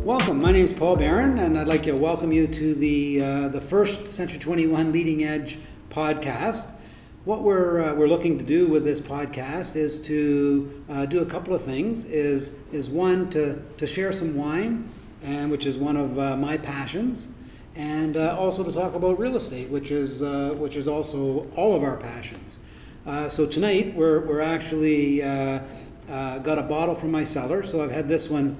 welcome. My name is Paul Barron, and I'd like to welcome you to the first Century 21 Leading Edge podcast. What we're looking to do with this podcast is to do a couple of things. Is one to share some wine, and which is one of my passions, and also to talk about real estate, which is also all of our passions. So tonight we're actually got a bottle from my cellar. So I've had this one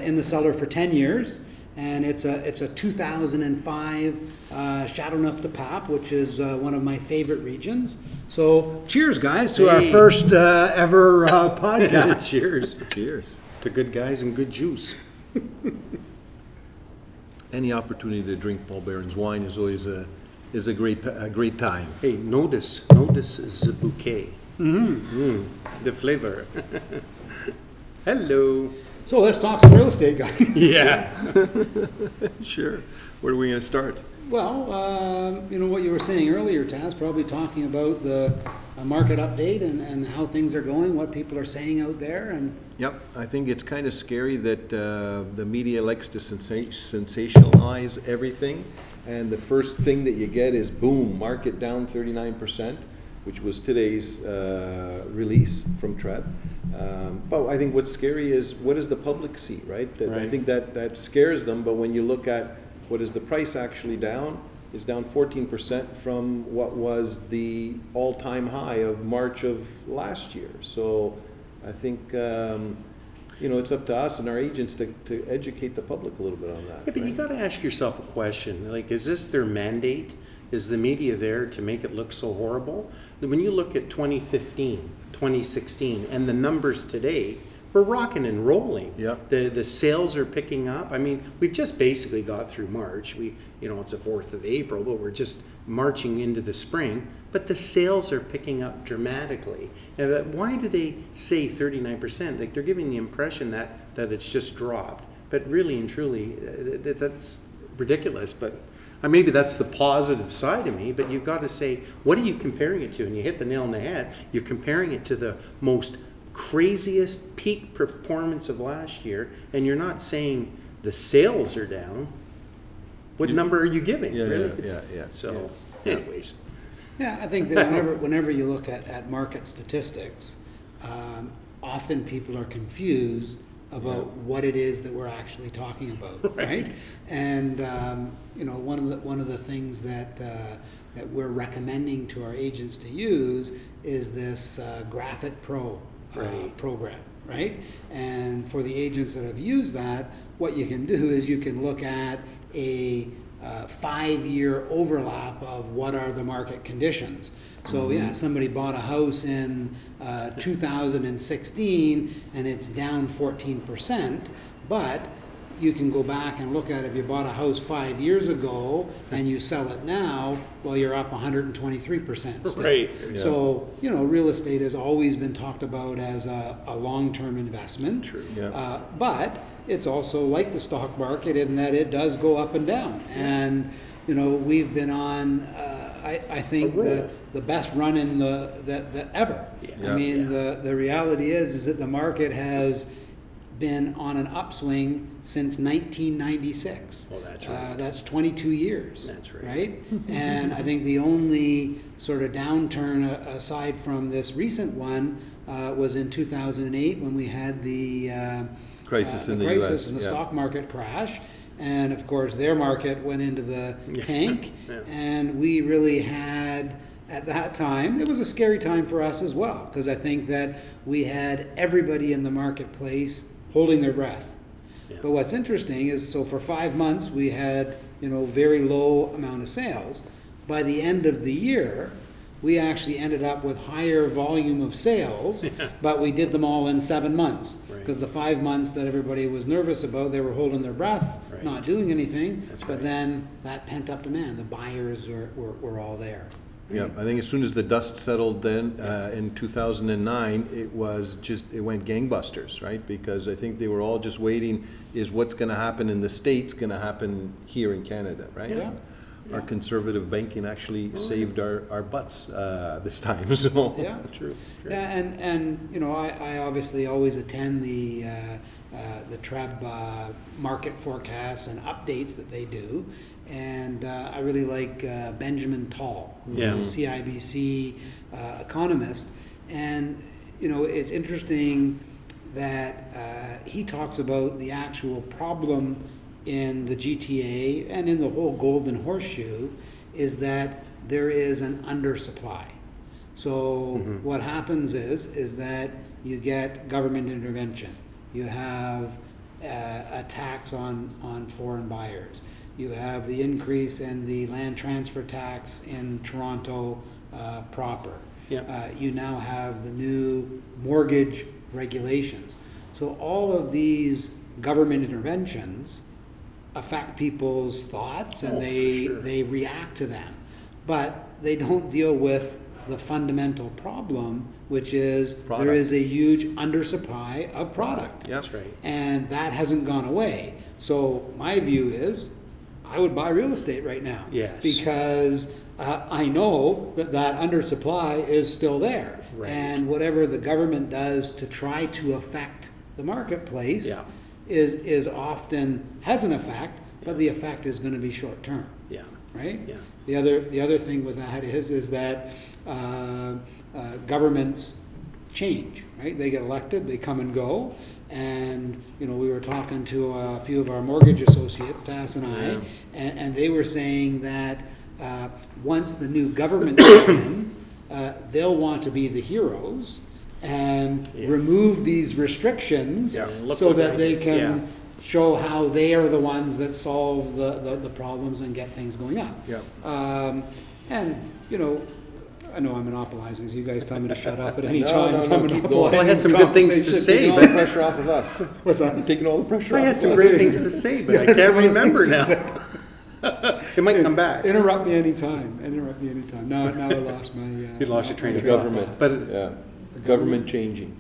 in the cellar for 10 years, and it's a 2005 Châteauneuf de Pape, which is one of my favorite regions. So cheers, guys, to our first ever podcast. Cheers to good guys and good juice. Any opportunity to drink Paul Barron's wine is always a great time. Hey, notice the bouquet. The flavor. Hello. So let's talk some real estate, guys. Yeah. Sure. Where are we going to start? Well, what you were saying earlier, Taz, probably talking about the market update and how things are going, what people are saying out there. And yep, I think it's kind of scary that the media likes to sensationalize everything, and the first thing that you get is boom, market down 39%, which was today's release from TREB. But I think what's scary is what does the public see, right? I think that scares them, but when you look at what is the price actually down, is down 14% from what was the all-time high of March of last year. So I think it's up to us and our agents to educate the public a little bit on that. Yeah, but you got to ask yourself a question. Like, is this their mandate? Is the media there to make it look so horrible? When you look at 2015, 2016, and the numbers today, we're rocking and rolling. Yep. The sales are picking up. I mean, we've just basically got through March. It's the 4th of April, but we're just marching into the spring. But the sales are picking up dramatically. Now, why do they say 39%? Like, they're giving the impression that it's just dropped. But really and truly, that's ridiculous. But maybe that's the positive side of me, but you've got to say, what are you comparing it to? And you hit the nail on the head. You're comparing it to the most craziest peak performance of last year, and you're not saying the sales are down. What number are you giving? Yeah, really? Yeah. So, anyways. yeah, I think that whenever you look at market statistics, often people are confused about what it is that we're actually talking about, right? And one of the things that we're recommending to our agents to use is this Graphic Pro program, right? And for the agents that have used that, what you can do is you can look at a 5-year overlap of what are the market conditions. So somebody bought a house in 2016 and it's down 14%, but you can go back and look at if you bought a house 5 years ago and you sell it now, well, you're up 123% still. Right. Yeah. So, real estate has always been talked about as a long-term investment. True. Yeah. But it's also like the stock market in that it does go up and down. And, we've been on, I think, the best run in the ever. Yeah. I mean, the reality is that the market has been on an upswing since 1996. Well, that's right. That's 22 years. That's right. Right? And I think the only sort of downturn aside from this recent one was in 2008 when we had the crisis in the crisis US. and the stock market crash. And of course, their market went into the tank. Yeah. And we really had, at that time, it was a scary time for us as well, because I think that we had everybody in the marketplace holding their breath. Yeah. But what's interesting is, so for 5 months we had, very low amount of sales. By the end of the year, we actually ended up with higher volume of sales, but we did them all in 7 months. Because the 5 months that everybody was nervous about, they were holding their breath, not doing anything. But then that pent-up demand, the buyers were all there. Yeah, I think as soon as the dust settled then in 2009, it went gangbusters, right? Because I think they were all just waiting, is what's going to happen in the States going to happen here in Canada, right? Yeah. Our conservative banking actually saved our butts this time. So Yeah, True. Yeah, and I obviously always attend the TREB market forecasts and updates that they do. And I really like Benjamin Tall, who's a CIBC economist. And, it's interesting that he talks about the actual problem in the GTA and in the whole Golden Horseshoe is that there is an undersupply. So what happens is that you get government intervention. You have a tax on foreign buyers. You have the increase in the land transfer tax in Toronto proper. You now have the new mortgage regulations. So all of these government interventions affect people's thoughts and they react to them. But they don't deal with the fundamental problem, which is there is a huge undersupply of product. That's right. And that hasn't gone away. So my view is I would buy real estate right now. Yes. Because I know that undersupply is still there. Right. And whatever the government does to try to affect the marketplace is often has an effect, but the effect is going to be short term. Yeah. Right? Yeah. The other thing with that is that governments change, right? They get elected, they come and go, and we were talking to a few of our mortgage associates, Tass and I, and they were saying that once the new government comes in, they'll want to be the heroes and remove these restrictions so that they can show how they are the ones that solve the problems and get things going up. And I know I'm monopolizing, so you guys tell me to shut up at any time if I'm monopolizing. Well, I had some good things to say, but pressure off of us. What's that? You're taking all the pressure off. I had some great things to say, but I can't remember now. It might come back. Interrupt me anytime. Now I lost my. You lost your train of government, but the government changing.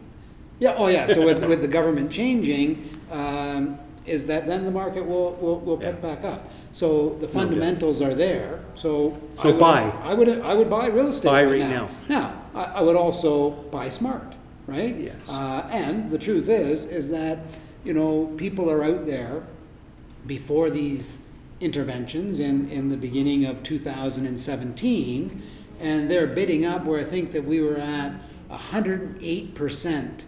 So with the government changing, is that then the market will pick back up. So the fundamentals are there. So buy. I would buy real estate right now. Now I would also buy smart, right? Yes. And the truth is that people are out there before these interventions in the beginning of 2017, and they're bidding up where I think that we were at 108%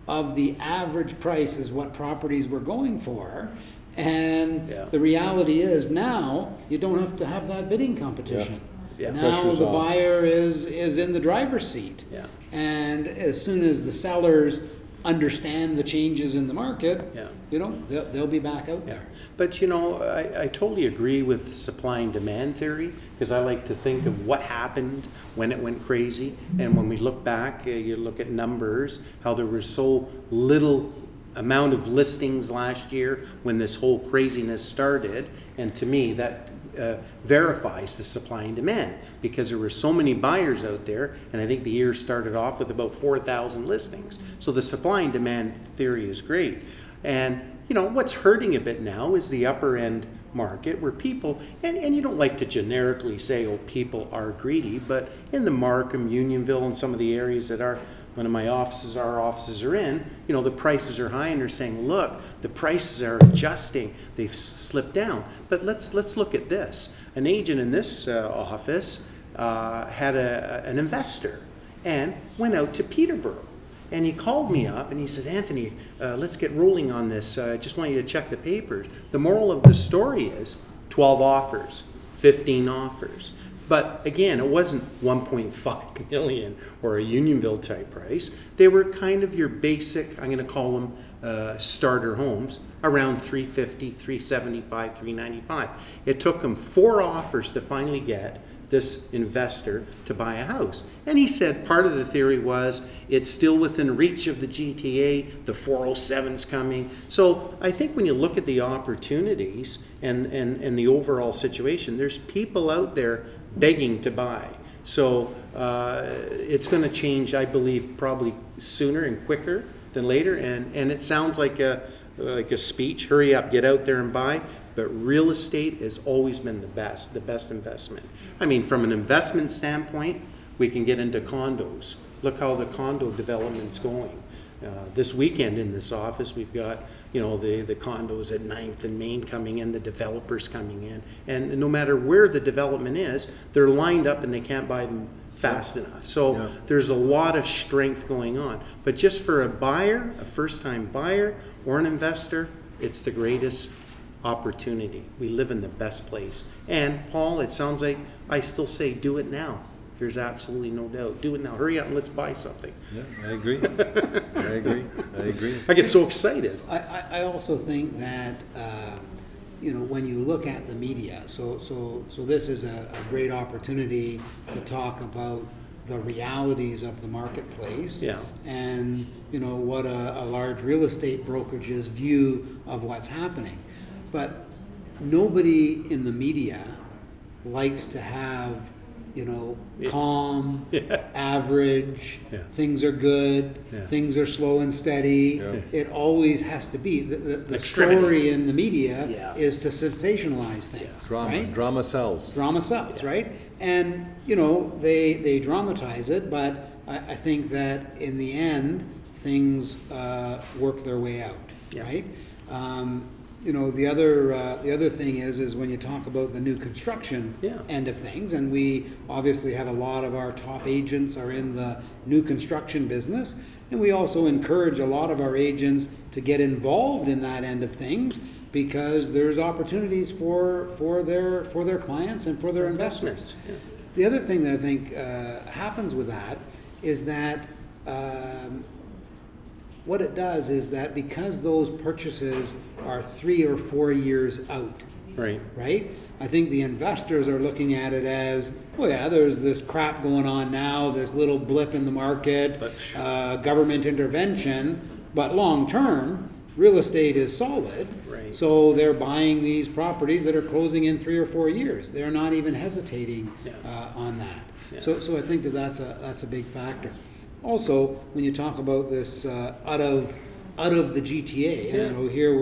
of the average price is what properties were going for. And the reality is now you don't have to have that bidding competition. Now Pressure's the off. buyer is in the driver's seat. And as soon as the sellers understand the changes in the market, they'll be back out there. But I totally agree with supply and demand theory, because I like to think of what happened when it went crazy. And when we look back, you look at numbers, how there was so little amount of listings last year when this whole craziness started. And to me, that verifies the supply and demand, because there were so many buyers out there, and I think the year started off with about 4,000 listings. So the supply and demand theory is great. And what's hurting a bit now is the upper end market, where people, and you don't like to generically say, oh, people are greedy, but in the Markham, Unionville, and some of the areas that our offices are in, the prices are high, and they're saying, look, the prices are adjusting, they've slipped down. But let's look at this. An agent in this office had an investor and went out to Peterborough. And he called me up and he said, Anthony, let's get rolling on this. I just want you to check the papers. The moral of the story is 12 offers, 15 offers. But again, it wasn't 1.5 million or a Unionville type price. They were kind of your basic, I'm going to call them starter homes, around 350, 375, 395. It took them 4 offers to finally get this investor to buy a house. And he said part of the theory was it's still within reach of the GTA, the 407's coming. So I think when you look at the opportunities and the overall situation, there's people out there begging to buy. So it's going to change, I believe, probably sooner and quicker than later. And it sounds like a speech, hurry up, get out there and buy. But real estate has always been the best investment. I mean, from an investment standpoint, we can get into condos. Look how the condo development's going. This weekend in this office, we've got, you know, the condos at 9th and Main coming in, the developers coming in, and no matter where the development is, they're lined up and they can't buy them fast enough. So there's a lot of strength going on. But just for a buyer, a first-time buyer or an investor, it's the greatest opportunity. We live in the best place. And Paul, it sounds like I still say do it now. There's absolutely no doubt. Do it now. Hurry up and let's buy something. Yeah, I agree. I agree. I agree. I get so excited. I also think that you know, when you look at the media, so this is a great opportunity to talk about the realities of the marketplace, and you know what a large real estate brokerage's view of what's happening. But nobody in the media likes to have, you know, calm, average, things are good, things are slow and steady. It always has to be. The story in the media is to sensationalize things. Drama. Right? Drama sells. Drama sells, right? And, you know, they dramatize it, but I think that in the end, things work their way out, right? You know, the other thing is when you talk about the new construction end of things, and we obviously have a lot of our top agents are in the new construction business, and we also encourage a lot of our agents to get involved in that end of things because there's opportunities for their clients and for their investors. The other thing that I think happens with that is that what it does is that because those purchases are 3 or 4 years out, right? I think the investors are looking at it as, well, yeah, there's this crap going on now, this little blip in the market, government intervention, but long term, real estate is solid. So they're buying these properties that are closing in 3 or 4 years. They're not even hesitating on that. So I think that's a big factor. Also, when you talk about this out of the GTA, and, you know, here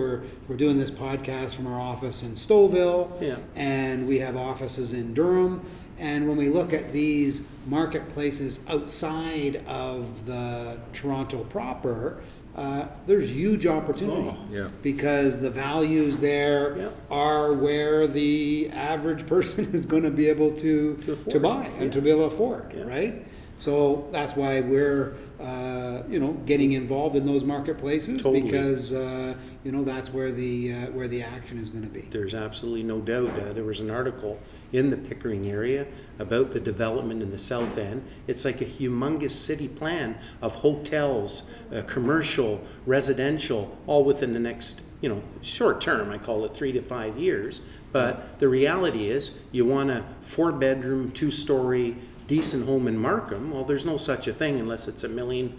we're doing this podcast from our office in Stouffville, and we have offices in Durham. And when we look at these marketplaces outside of the Toronto proper, there's huge opportunity because the values there are where the average person is going to be able to buy and to be able to afford, right? So that's why we're, you know, getting involved in those marketplaces because, you know, that's where the action is going to be. There's absolutely no doubt. There was an article in the Pickering area about the development in the south end. It's like a humongous city plan of hotels, commercial, residential, all within the next, you know, short term. I call it 3 to 5 years. But the reality is, you want a 4-bedroom, 2-story, decent home in Markham. Well, there's no such a thing unless it's $1 million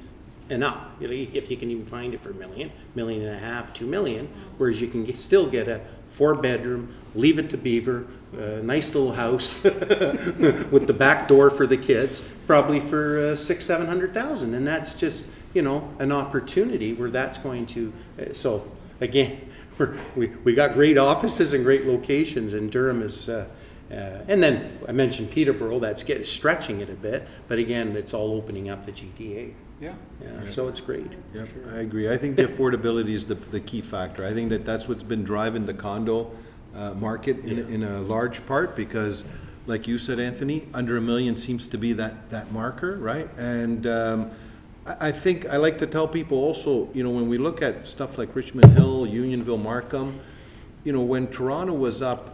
and up. You know, if you can even find it for $1 million, $1.5 million, $2 million. Whereas you can still get a 4-bedroom, leave it to Beaver, nice little house with the back door for the kids, probably for $600,000-700,000, and that's just, you know, an opportunity where that's going to. So again, we got great offices and great locations, and Durham is. And then I mentioned Peterborough, that's stretching it a bit, but again, it's all opening up the GTA. So it's great. Yeah, sure. I agree. I think the affordability is the key factor. I think that's what's been driving the condo market in a large part because, like you said, Anthony, under $1 million seems to be that marker, right? And I think I like to tell people also, you know, when we look at stuff like Richmond Hill, Unionville, Markham, you know, when Toronto was up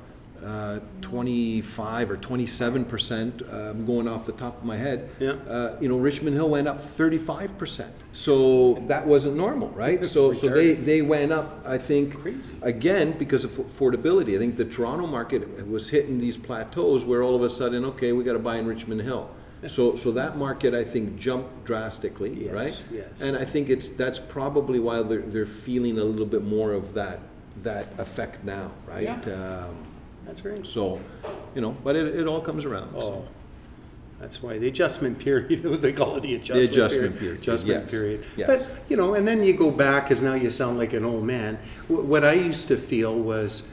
25 or 27%, I'm going off the top of my head. You know, Richmond Hill went up 35%. So that wasn't normal, right? So they went up, I think, again, because of affordability. I think the Toronto market was hitting these plateaus where all of a sudden, okay, we got to buy in Richmond Hill. So that market, I think, jumped drastically, right? And I think that's probably why they're feeling a little bit more of that effect now, right? That's great. So, you know, but it all comes around. So. That's why the adjustment period, they call it the adjustment period. Adjustment period. But, you know, and then you go back, because now you sound like an old man. What I used to feel was,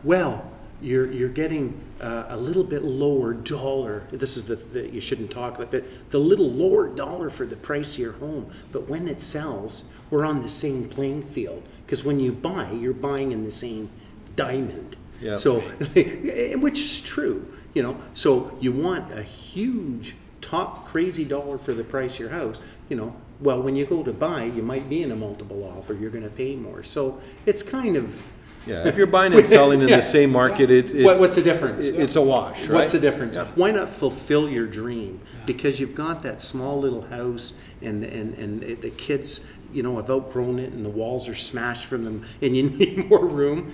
well, you're getting a little bit lower dollar. This is you shouldn't talk like that. The little lower dollar for the price of your home, but when it sells, we're on the same playing field. Because when you buy, you're buying in the same diamond. Yeah. So, which is true, you know. So you want a huge top crazy dollar for the price of your house, you know. Well, when you go to buy, you might be in a multiple offer. You're going to pay more. So it's kind of. Yeah, if you're buying and selling in the same market, it's what's the difference? It's a wash, right? What's the difference? Yeah. Why not fulfill your dream? Because you've got that small little house, and the kids, you know, have outgrown it, and the walls are smashed from them, and you need more room.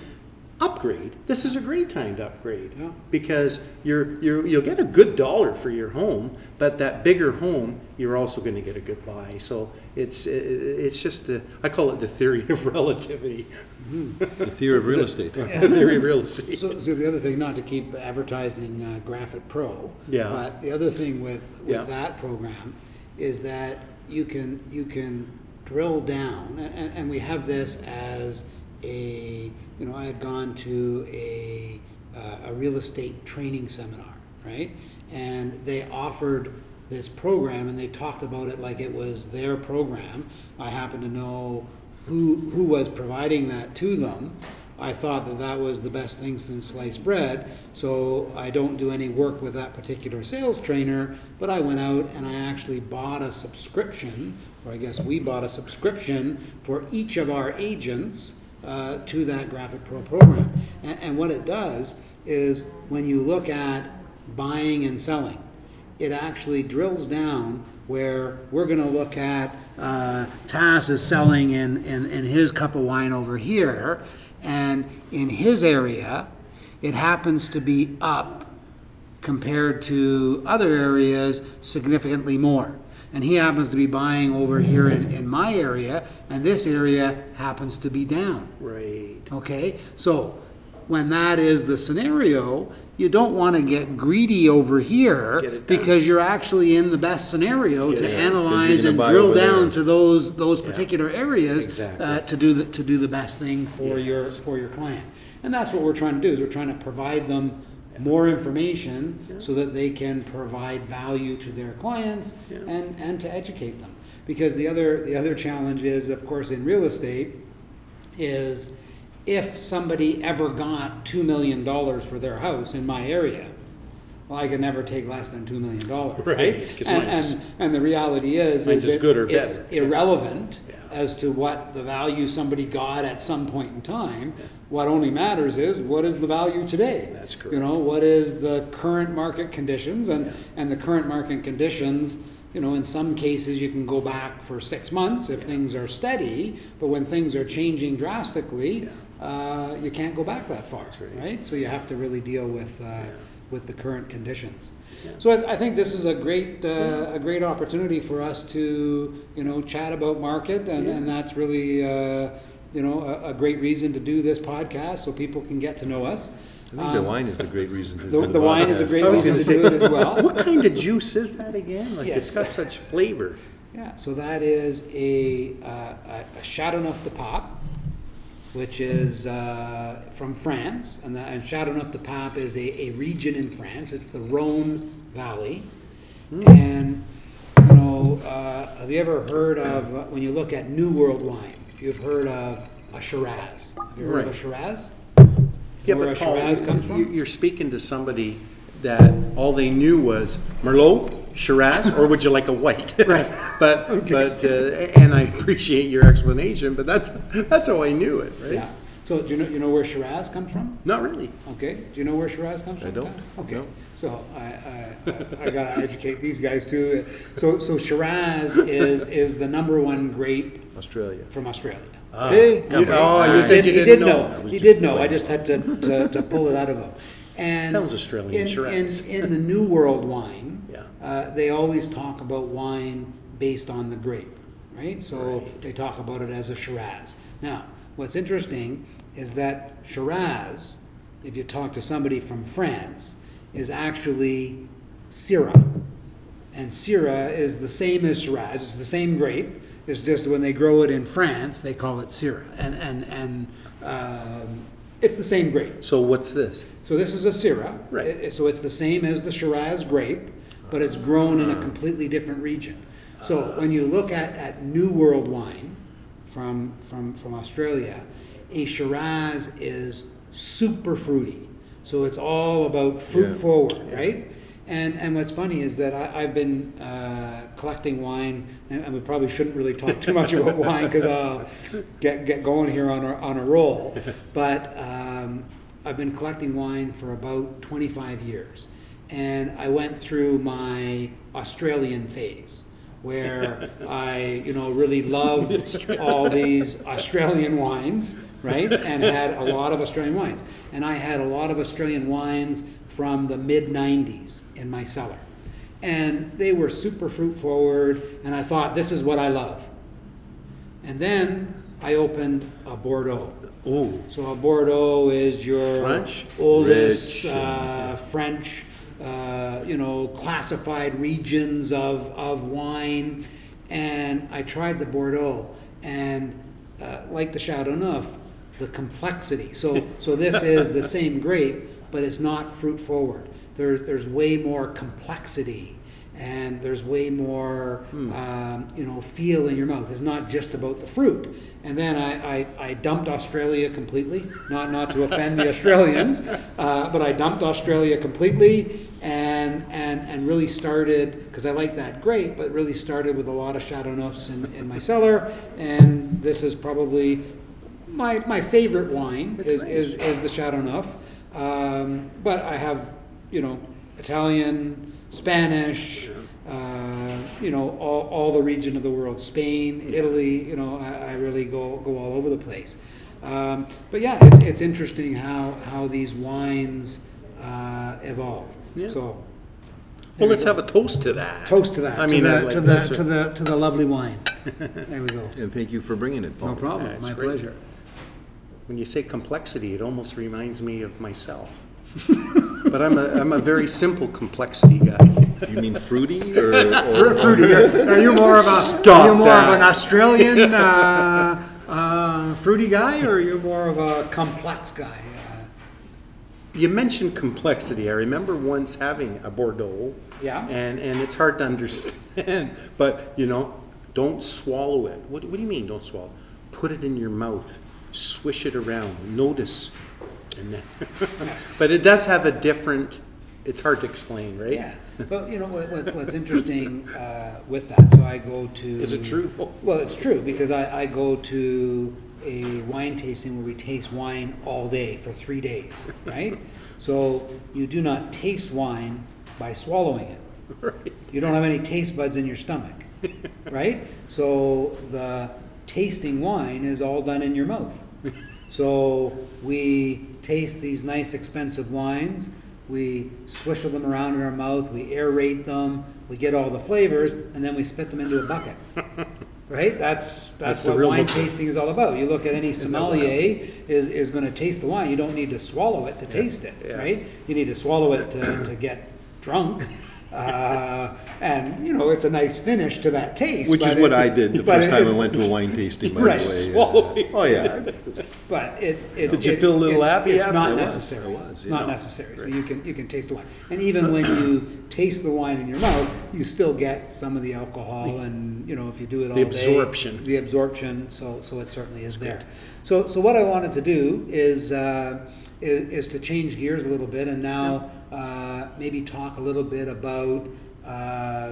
Upgrade. This is a great time to upgrade, because you'll get a good dollar for your home, but that bigger home, you're also going to get a good buy. So it's just I call it the theory of relativity. The theory of real estate. The theory of real estate. So the other thing, not to keep advertising Graphic Pro, but the other thing with that program is that you can drill down, and we have this as a, you know, I had gone to a real estate training seminar, right? And they offered this program, and they talked about it like it was their program. I happen to know who was providing that to them. I thought that was the best thing since sliced bread, so I don't do any work with that particular sales trainer, but I went out and I actually bought a subscription, or I guess we bought a subscription for each of our agents to that Graphic Pro program. And what it does is, when you look at buying and selling, it actually drills down where we're going to look at Tasis is selling in his cup of wine over here, and in his area it happens to be up compared to other areas significantly more. And he happens to be buying over here in my area, and this area happens to be down. Right. Okay? So when that is the scenario, you don't want to get greedy over here, because you're actually in the best scenario to analyze and drill down to those particular areas to do the best thing for your client. And that's what we're trying to do, is we're trying to provide them more information so that they can provide value to their clients and to educate them. Because the other challenge is, of course, in real estate, is if somebody ever got $2 million for their house in my area, well, I could never take less than $2 million, right? And the reality is it's irrelevant as to what the value somebody got at some point in time. What only matters is, what is the value today? That's correct. You know, what is the current market conditions, and the current market conditions, you know, in some cases you can go back for 6 months if things are steady, but when things are changing drastically, you can't go back that far, right? So you have to really deal with the current conditions. So I think this is a great opportunity for us to, you know, chat about market, and that's really you know, a great reason to do this podcast, so people can get to know us. I think the wine is the great reason to do the wine is a great reason to do it as well. What kind of juice is that again? Like, it's got such flavor. Yeah, so that is a Châteauneuf de Pape, which is from France, and Châteauneuf de Pape is a region in France. It's the Rhone Valley, and you know, have you ever heard of, when you look at New World wine, you've heard of a Shiraz? Have you heard of a Shiraz? Yeah, where but a Shiraz comes from? You're speaking to somebody that all they knew was Merlot, Shiraz, or would you like a white? Right. But and I appreciate your explanation, but that's how I knew it, right? Yeah. So do you know where Shiraz comes from? Not really. Okay. Do you know where Shiraz comes from? I don't. Okay. No. So I got to educate these guys too. So Shiraz is the #1 grape. Australia. From Australia. See? You said you didn't know. He did know. I just had to pull it out of him. And sounds Australian. Shiraz. In the New World wine, they always talk about wine based on the grape, right? So they talk about it as a Shiraz. Now, what's interesting is that Shiraz, if you talk to somebody from France, is actually Syrah. And Syrah is the same as Shiraz. It's the same grape. It's just when they grow it in France, they call it Syrah. And It's the same grape. So what's this? So this is a Syrah. Right. So it's the same as the Shiraz grape, but it's grown in a completely different region. So when you look at New World wine from Australia, a Shiraz is super fruity. So it's all about fruit forward, right? And what's funny is that I've been collecting wine, and we probably shouldn't really talk too much about wine because I'll get going here on a roll. But I've been collecting wine for about 25 years, and I went through my Australian phase where I really loved all these Australian wines, right? And had a lot of Australian wines, and I had a lot of Australian wines from the mid-90s. In my cellar, and they were super fruit forward, and I thought, this is what I love. And then I opened a Bordeaux. Oh, So a Bordeaux is your French, oldest rich, French, classified regions of wine. And I tried the Bordeaux, and like the Chardonnay, the complexity. So this is the same grape, but it's not fruit forward. There's way more complexity, and there's way more feel in your mouth. It's not just about the fruit. And then I dumped Australia completely, not to offend the Australians, but I dumped Australia completely and really started, because I like that grape, but really started with a lot of Chardonnays in my cellar. And this is probably my favorite wine is the Chardonnay. But I have Italian, Spanish, all the region of the world, Spain, Italy, I really go all over the place. But yeah, it's interesting how these wines evolve. Yeah. So, well, let's have a toast to that. Toast to that. I mean, to the lovely wine. There we go. And thank you for bringing it, Paul. No problem. Yeah, it's My great. pleasure. When you say complexity, it almost reminds me of myself. But I'm a very simple complexity guy. You mean fruity or Fruity. Are you more of an Australian fruity guy, or are you more of a complex guy? You mentioned complexity. I remember once having a Bordeaux. Yeah. And it's hard to understand. But, don't swallow it. What do you mean, don't swallow? Put it in your mouth. Swish it around. Notice. And then but it does have a different, it's hard to explain, right? Yeah. Well, what's interesting with that, so I go to... Is it true? Well, it's true, because I go to a wine tasting where we taste wine all day for 3 days, right? So you do not taste wine by swallowing it. Right. You don't have any taste buds in your stomach, right? So the tasting wine is all done in your mouth. So we taste these nice expensive wines, we swish them around in our mouth, we aerate them, we get all the flavors, and then we spit them into a bucket. Right? That's what wine tasting is all about. You look at any sommelier is going to taste the wine. You don't need to swallow it to taste it, right? You need to swallow it to get drunk. And it's a nice finish to that taste. Which is what I did the first time I went to a wine tasting, by the way. Swallowing. Oh yeah. But Did you feel a little happy It's after? not It was. necessary. It was, It's not necessary. So you can taste the wine. And even when you taste the wine in your mouth, you still get some of the alcohol, and if you do it all day, the absorption. So it certainly is there. So what I wanted to do is to change gears a little bit, and now maybe talk a little bit about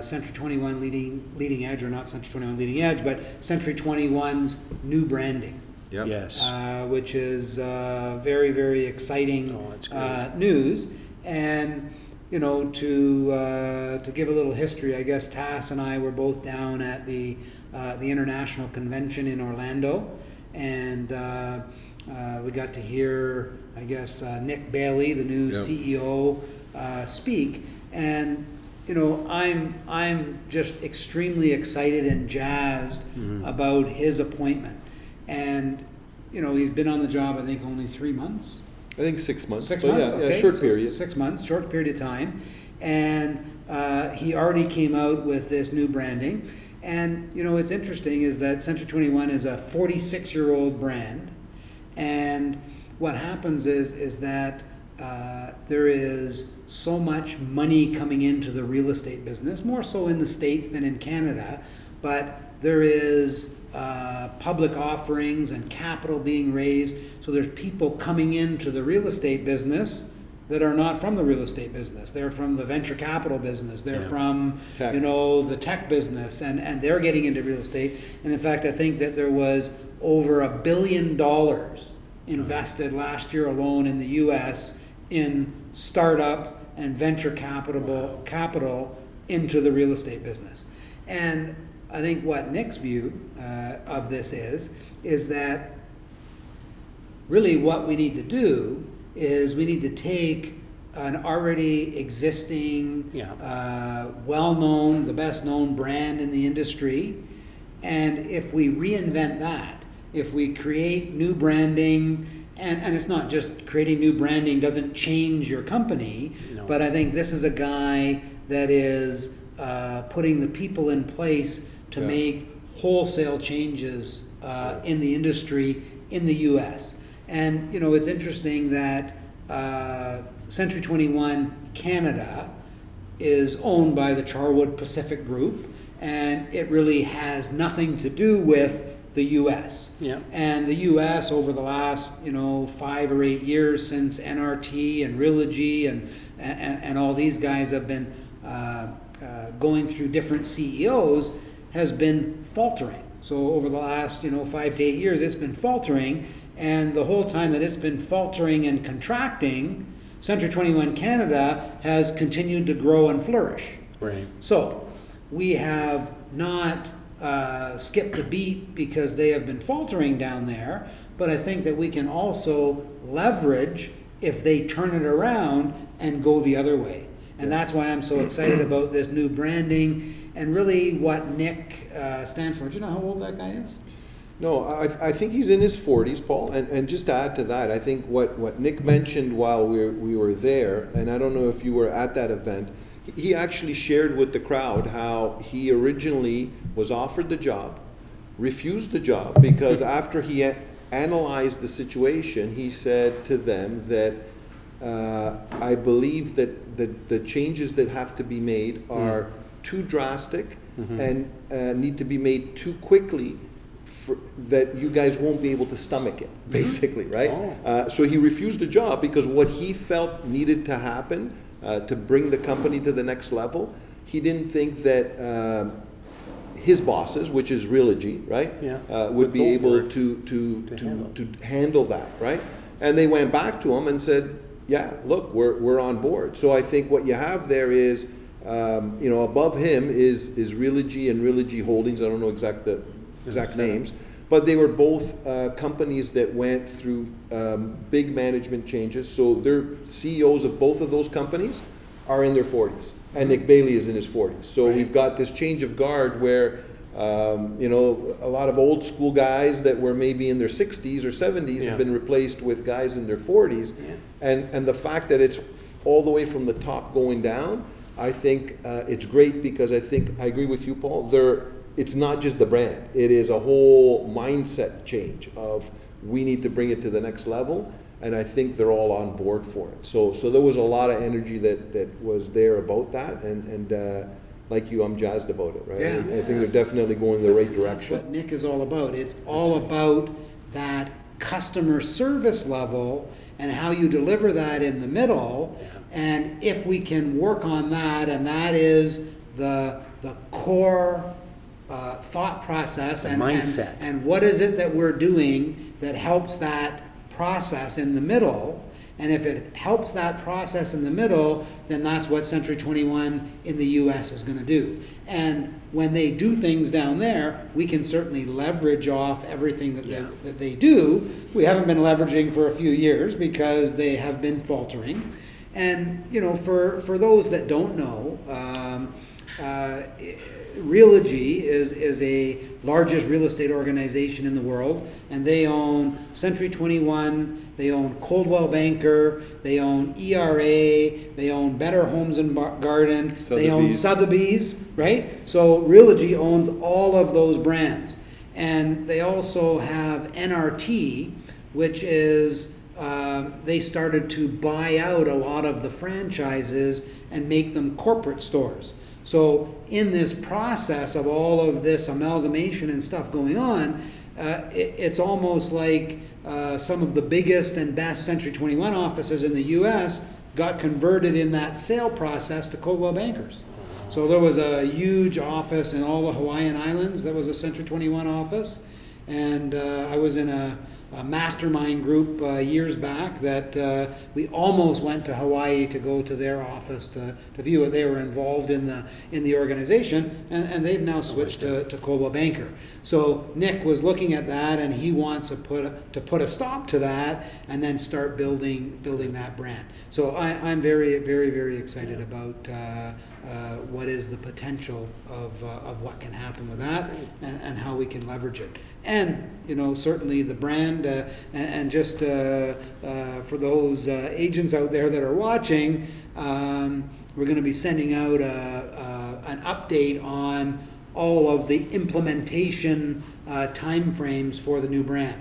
Century 21 leading edge, or not Century 21 leading edge, but Century 21's new branding. Yep. Yes. Which is very, very exciting news. And to give a little history, I guess Tass and I were both down at the International Convention in Orlando, and we got to hear, I guess, Nick Bailey, the new CEO, speak. And I'm just extremely excited and jazzed about his appointment. And he's been on the job, I think, only 3 months. I think 6 months. 6 months, yeah, okay. short period. 6 months, short period of time. And he already came out with this new branding. And, what's interesting is that Century 21 is a 46-year-old brand. And what happens is that there is so much money coming into the real estate business, more so in the States than in Canada, but there is public offerings and capital being raised. So there's people coming into the real estate business that are not from the real estate business. They're from the venture capital business. They're from tech. the tech business, and they're getting into real estate. And in fact, I think that there was over $1 billion invested last year alone in the U.S. in startups and venture capital into the real estate business. And I think what Nick's view of this is that really what we need to do is we need to take an already existing, well-known, the best-known brand in the industry, and if we reinvent that, if we create new branding, and it's not just creating new branding doesn't change your company, but I think this is a guy that is putting the people in place to make wholesale changes in the industry in the U.S. And it's interesting that Century 21 Canada is owned by the Charwood Pacific Group, and it really has nothing to do with the U.S. Yeah. And the U.S. over the last 5 or 8 years since NRT and Realogy and all these guys have been going through different CEOs has been faltering. So over the last 5 to 8 years, it's been faltering. And the whole time that it's been faltering and contracting, Century 21 Canada has continued to grow and flourish. Right. So we have not skipped a beat because they have been faltering down there, but I think that we can also leverage if they turn it around and go the other way. And that's why I'm so excited about this new branding and really what Nick stands for. Do you know how old that guy is? No, I think he's in his 40s, Paul. And just to add to that, I think what Nick mentioned while we were there, and I don't know if you were at that event, he actually shared with the crowd how he originally was offered the job, refused the job, because after he analyzed the situation, he said to them that I believe that the changes that have to be made are too drastic and need to be made too quickly that you guys won't be able to stomach it, basically, right? So he refused the job because what he felt needed to happen to bring the company to the next level, he didn't think that his bosses, which is Realogy, right, would be able to handle that, right? And they went back to him and said, yeah, look, we're on board. So I think what you have there is, above him is Realogy and Realogy Holdings. I don't know exact names, but they were both companies that went through big management changes. So their CEOs of both of those companies are in their 40s, and Nick Bailey is in his 40s. So we've got this change of guard where a lot of old school guys that were maybe in their 60s or 70s have been replaced with guys in their 40s, and the fact that it's all the way from the top going down, I think it's great because I think I agree with you, Paul. It's not just the brand. It is a whole mindset change of we need to bring it to the next level, and I think they're all on board for it. So there was a lot of energy that was there about that, and like you, I'm jazzed about it, right? Yeah. I think they're definitely going in the right direction. That's what Nick is all about. It's all about that customer service level and how you deliver that in the middle. And if we can work on that, and that is the core thought process and mindset. And what is it that we're doing that helps that process in the middle. And if it helps that process in the middle, then that's what Century 21 in the U.S. is going to do. And when they do things down there, we can certainly leverage off everything that they do. We haven't been leveraging for a few years because they have been faltering. And for those that don't know, Realogy is a largest real estate organization in the world, and they own Century 21, they own Coldwell Banker, they own ERA, they own Better Homes and Garden, they own Sotheby's, right? So Realogy owns all of those brands. And they also have NRT, which is they started to buy out a lot of the franchises and make them corporate stores. So in this process of all of this amalgamation and stuff going on, it's almost like some of the biggest and best Century 21 offices in the U.S. got converted in that sale process to Coldwell Bankers. So there was a huge office in all the Hawaiian Islands that was a Century 21 office, and I was in a mastermind group years back that we almost went to Hawaii to go to their office to view it. They were involved in the organization, and they've now switched to Coldwell Banker. So Nick was looking at that, and he wants to put a stop to that and then start building that brand. So I'm very, very, very excited about what is the potential of what can happen with that, and how we can leverage it. And certainly the brand, and just for those agents out there that are watching, we're going to be sending out an update on all of the implementation time frames for the new brand,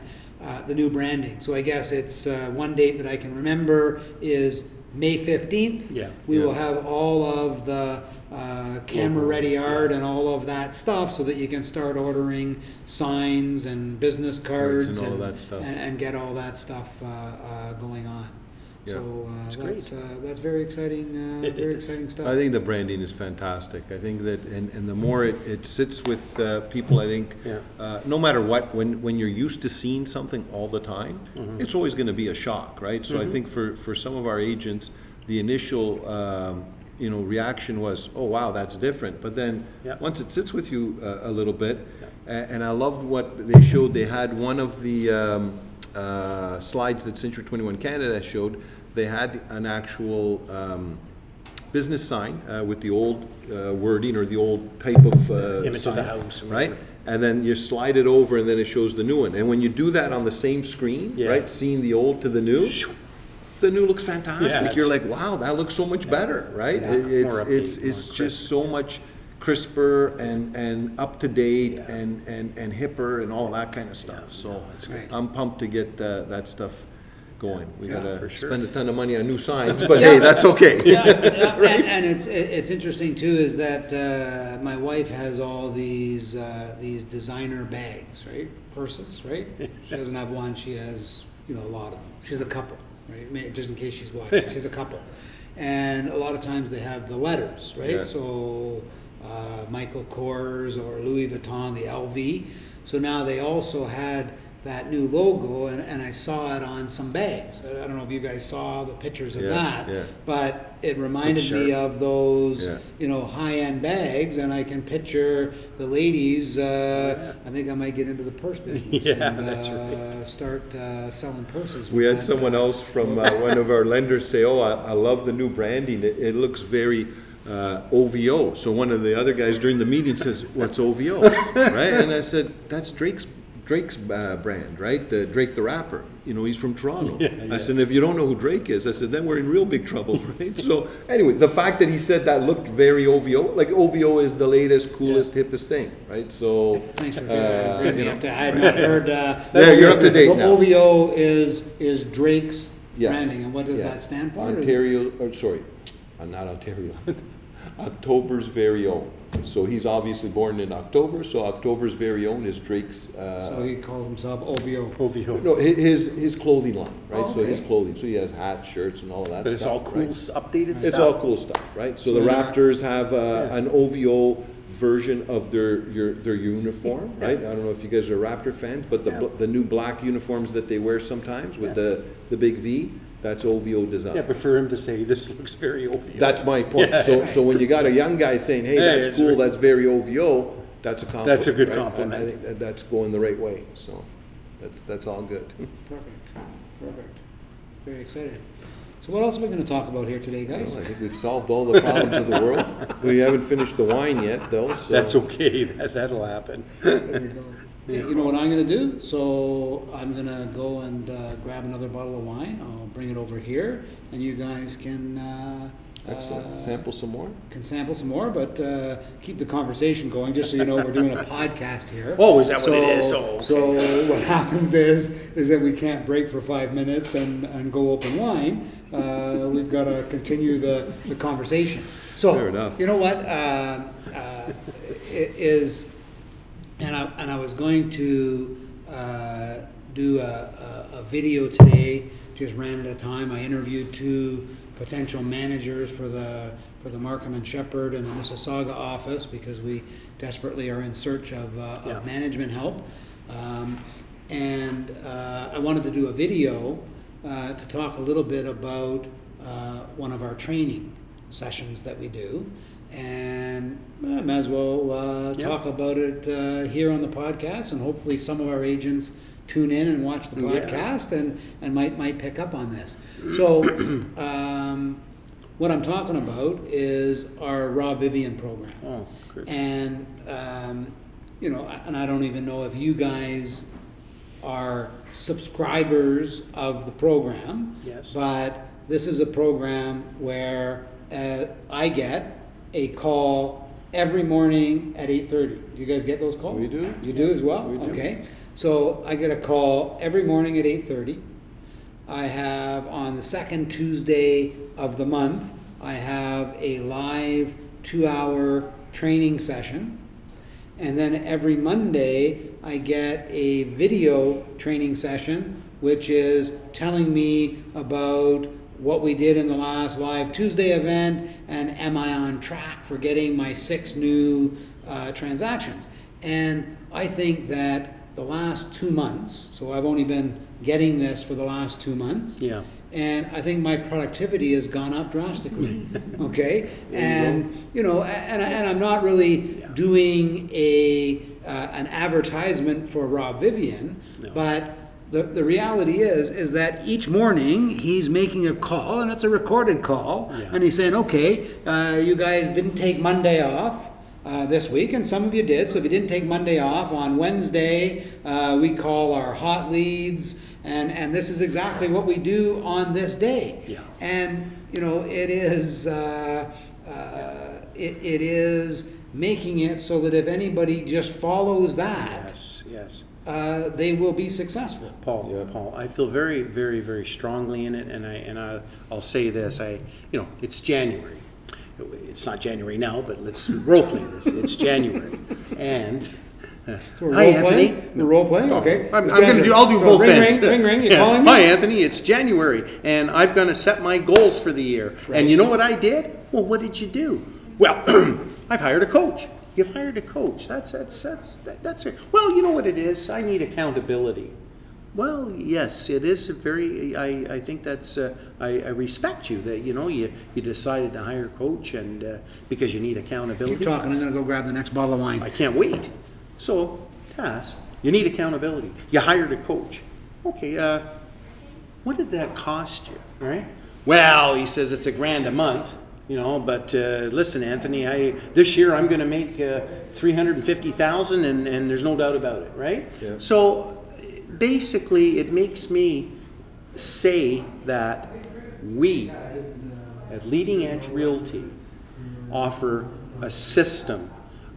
the new branding. So I guess it's one date that I can remember is May 15th. Yeah. We will have all of the camera ready art and all of that stuff, so that you can start ordering signs and business cards and all that stuff, and get all that stuff going on. Yeah. So that's very exciting. Very exciting stuff. I think the branding is fantastic. I think that, and the more it sits with people, I think, no matter what, when you're used to seeing something all the time, it's always going to be a shock, right? So I think for some of our agents, the initial reaction was, oh wow, that's different. But then once it sits with you a little bit, and I loved what they showed. They had one of the slides that Century 21 Canada showed. They had an actual business sign with the old wording, or the old type of image sign, of the house, right? And then you slide it over, and then it shows the new one. And when you do that on the same screen, right, seeing the old to the new looks fantastic. Yeah, you're like, wow, that looks so much better, right? Yeah. It's just so much crisper and up to date and hipper and all that kind of stuff. So I'm pumped to get that stuff going. We gotta spend a ton of money on new signs, but hey, that's okay. Right? And it's interesting too, is that my wife has all these designer bags, right? Purses, right? She doesn't have one. She has a lot of them. She has a couple, right? Just in case she's watching, she has a couple, and a lot of times they have the letters, right? Yeah. So Michael Kors or Louis Vuitton, the LV. So now they also had that new logo, and I saw it on some bags. I don't know if you guys saw the pictures of that, but it reminded me of those, high-end bags, and I can picture the ladies. I think I might get into the purse business and start selling purses. We had someone else from one of our lenders say, "Oh, I love the new branding. It looks very OVO." So one of the other guys during the meeting says, "What's OVO?" Right? And I said, "That's Drake's brand, right? Drake the rapper. He's from Toronto." I said, "If you don't know who Drake is," I said, "then we're in real big trouble," right? So anyway, the fact that he said that looked very OVO, like OVO is the latest, coolest, hippest thing, right? So thanks for bringing me up to. I had not heard. You're up to date now. So OVO is Drake's branding, and what does that stand for? Not Ontario. October's very own. So he's obviously born in October, so October's very own is Drake's. So he calls himself OVO. OVO. No, his clothing line, right? Oh, okay. So his clothing. So he has hats, shirts, and all of that. But it's stuff, all cool, right? Updated stuff. It's all cool stuff, right? So the Raptors have an OVO version of their uniform, right? I don't know if you guys are Raptor fans, but the new black uniforms that they wear sometimes with the big V. That's OVO design. Yeah, but for him to say this looks very OVO. That's my point. So when you got a young guy saying, "Hey, that's cool, that's very OVO," that's a compliment. That's a good compliment. I think that's going the right way. So that's all good. Perfect. Very excited. So what else are we going to talk about here today, guys? Well, I think we've solved all the problems of the world. We haven't finished the wine yet, though. So. That's okay. That'll happen. There you go. Okay, you know what I'm going to do? So I'm going to go and grab another bottle of wine. I'll bring it over here, and you guys can Excellent. Sample some more? Can sample some more, but keep the conversation going, just so you know we're doing a podcast here. Oh, is that what it is? Oh, okay. So what happens is that we can't break for 5 minutes and go open line. We've got to continue the conversation. So, fair enough. You know what? It is, and I was going to do a video today, just ran out of time. I interviewed 2 potential managers for the Markham and Shepherd and the Mississauga office, because we desperately are in search of management help. And I wanted to do a video to talk a little bit about one of our training sessions that we do, and I might as well talk about it here on the podcast, and hopefully some of our agents tune in and watch the podcast and might pick up on this. So what I'm talking about is our Raw Vivian program. Oh, great. And you know, and I don't even know if you guys are subscribers of the program. Yes. But this is a program where I get a call every morning at 8:30. Do you guys get those calls? We do. You do as well? We do. Okay. So I get a call every morning at 8:30. I have, on the second Tuesday of the month, I have a live 2-hour training session. And then every Monday, I get a video training session, which is telling me about what we did in the last live Tuesday event, and am I on track for getting my 6 new transactions. And I think that the last 2 months, so I've only been getting this for the last 2 months, and I think my productivity has gone up drastically. Okay, and you know, and I'm not really doing an advertisement for Rob Vivian, but the reality is that each morning he's making a call, and it's a recorded call, and he's saying, okay, you guys didn't take Monday off this week, and some of you did. So if you didn't take Monday off, on Wednesday we call our hot leads, and this is exactly what we do on this day. And you know, it is it is making it so that if anybody just follows that, they will be successful. Paul, I feel very, very, very strongly in it, and I'll say this: you know, it's January. It's not January now, but let's role play this. It's January, and So hi, Anthony. We're role playing. Okay. I'll do both ends. Ring. You calling me? Hi, Anthony. It's January, and I've got to set my goals for the year. Right. And you know what I did? Well, what did you do? Well, I've hired a coach. You've hired a coach. That's it. Well, you know what it is? I need accountability. Well, yes, it is a very, I think that's, I respect you that, you know, you decided to hire a coach, and because you need accountability. Keep talking. I'm going to go grab the next bottle of wine. I can't wait. So, Tass, you need accountability. You hired a coach. Okay, what did that cost you, right? Well, he says it's $1,000 a month. You know, but listen, Anthony, this year I'm going to make $350,000, and there's no doubt about it, right? Yeah. So basically, it makes me say that we at Leading Edge Realty offer a system,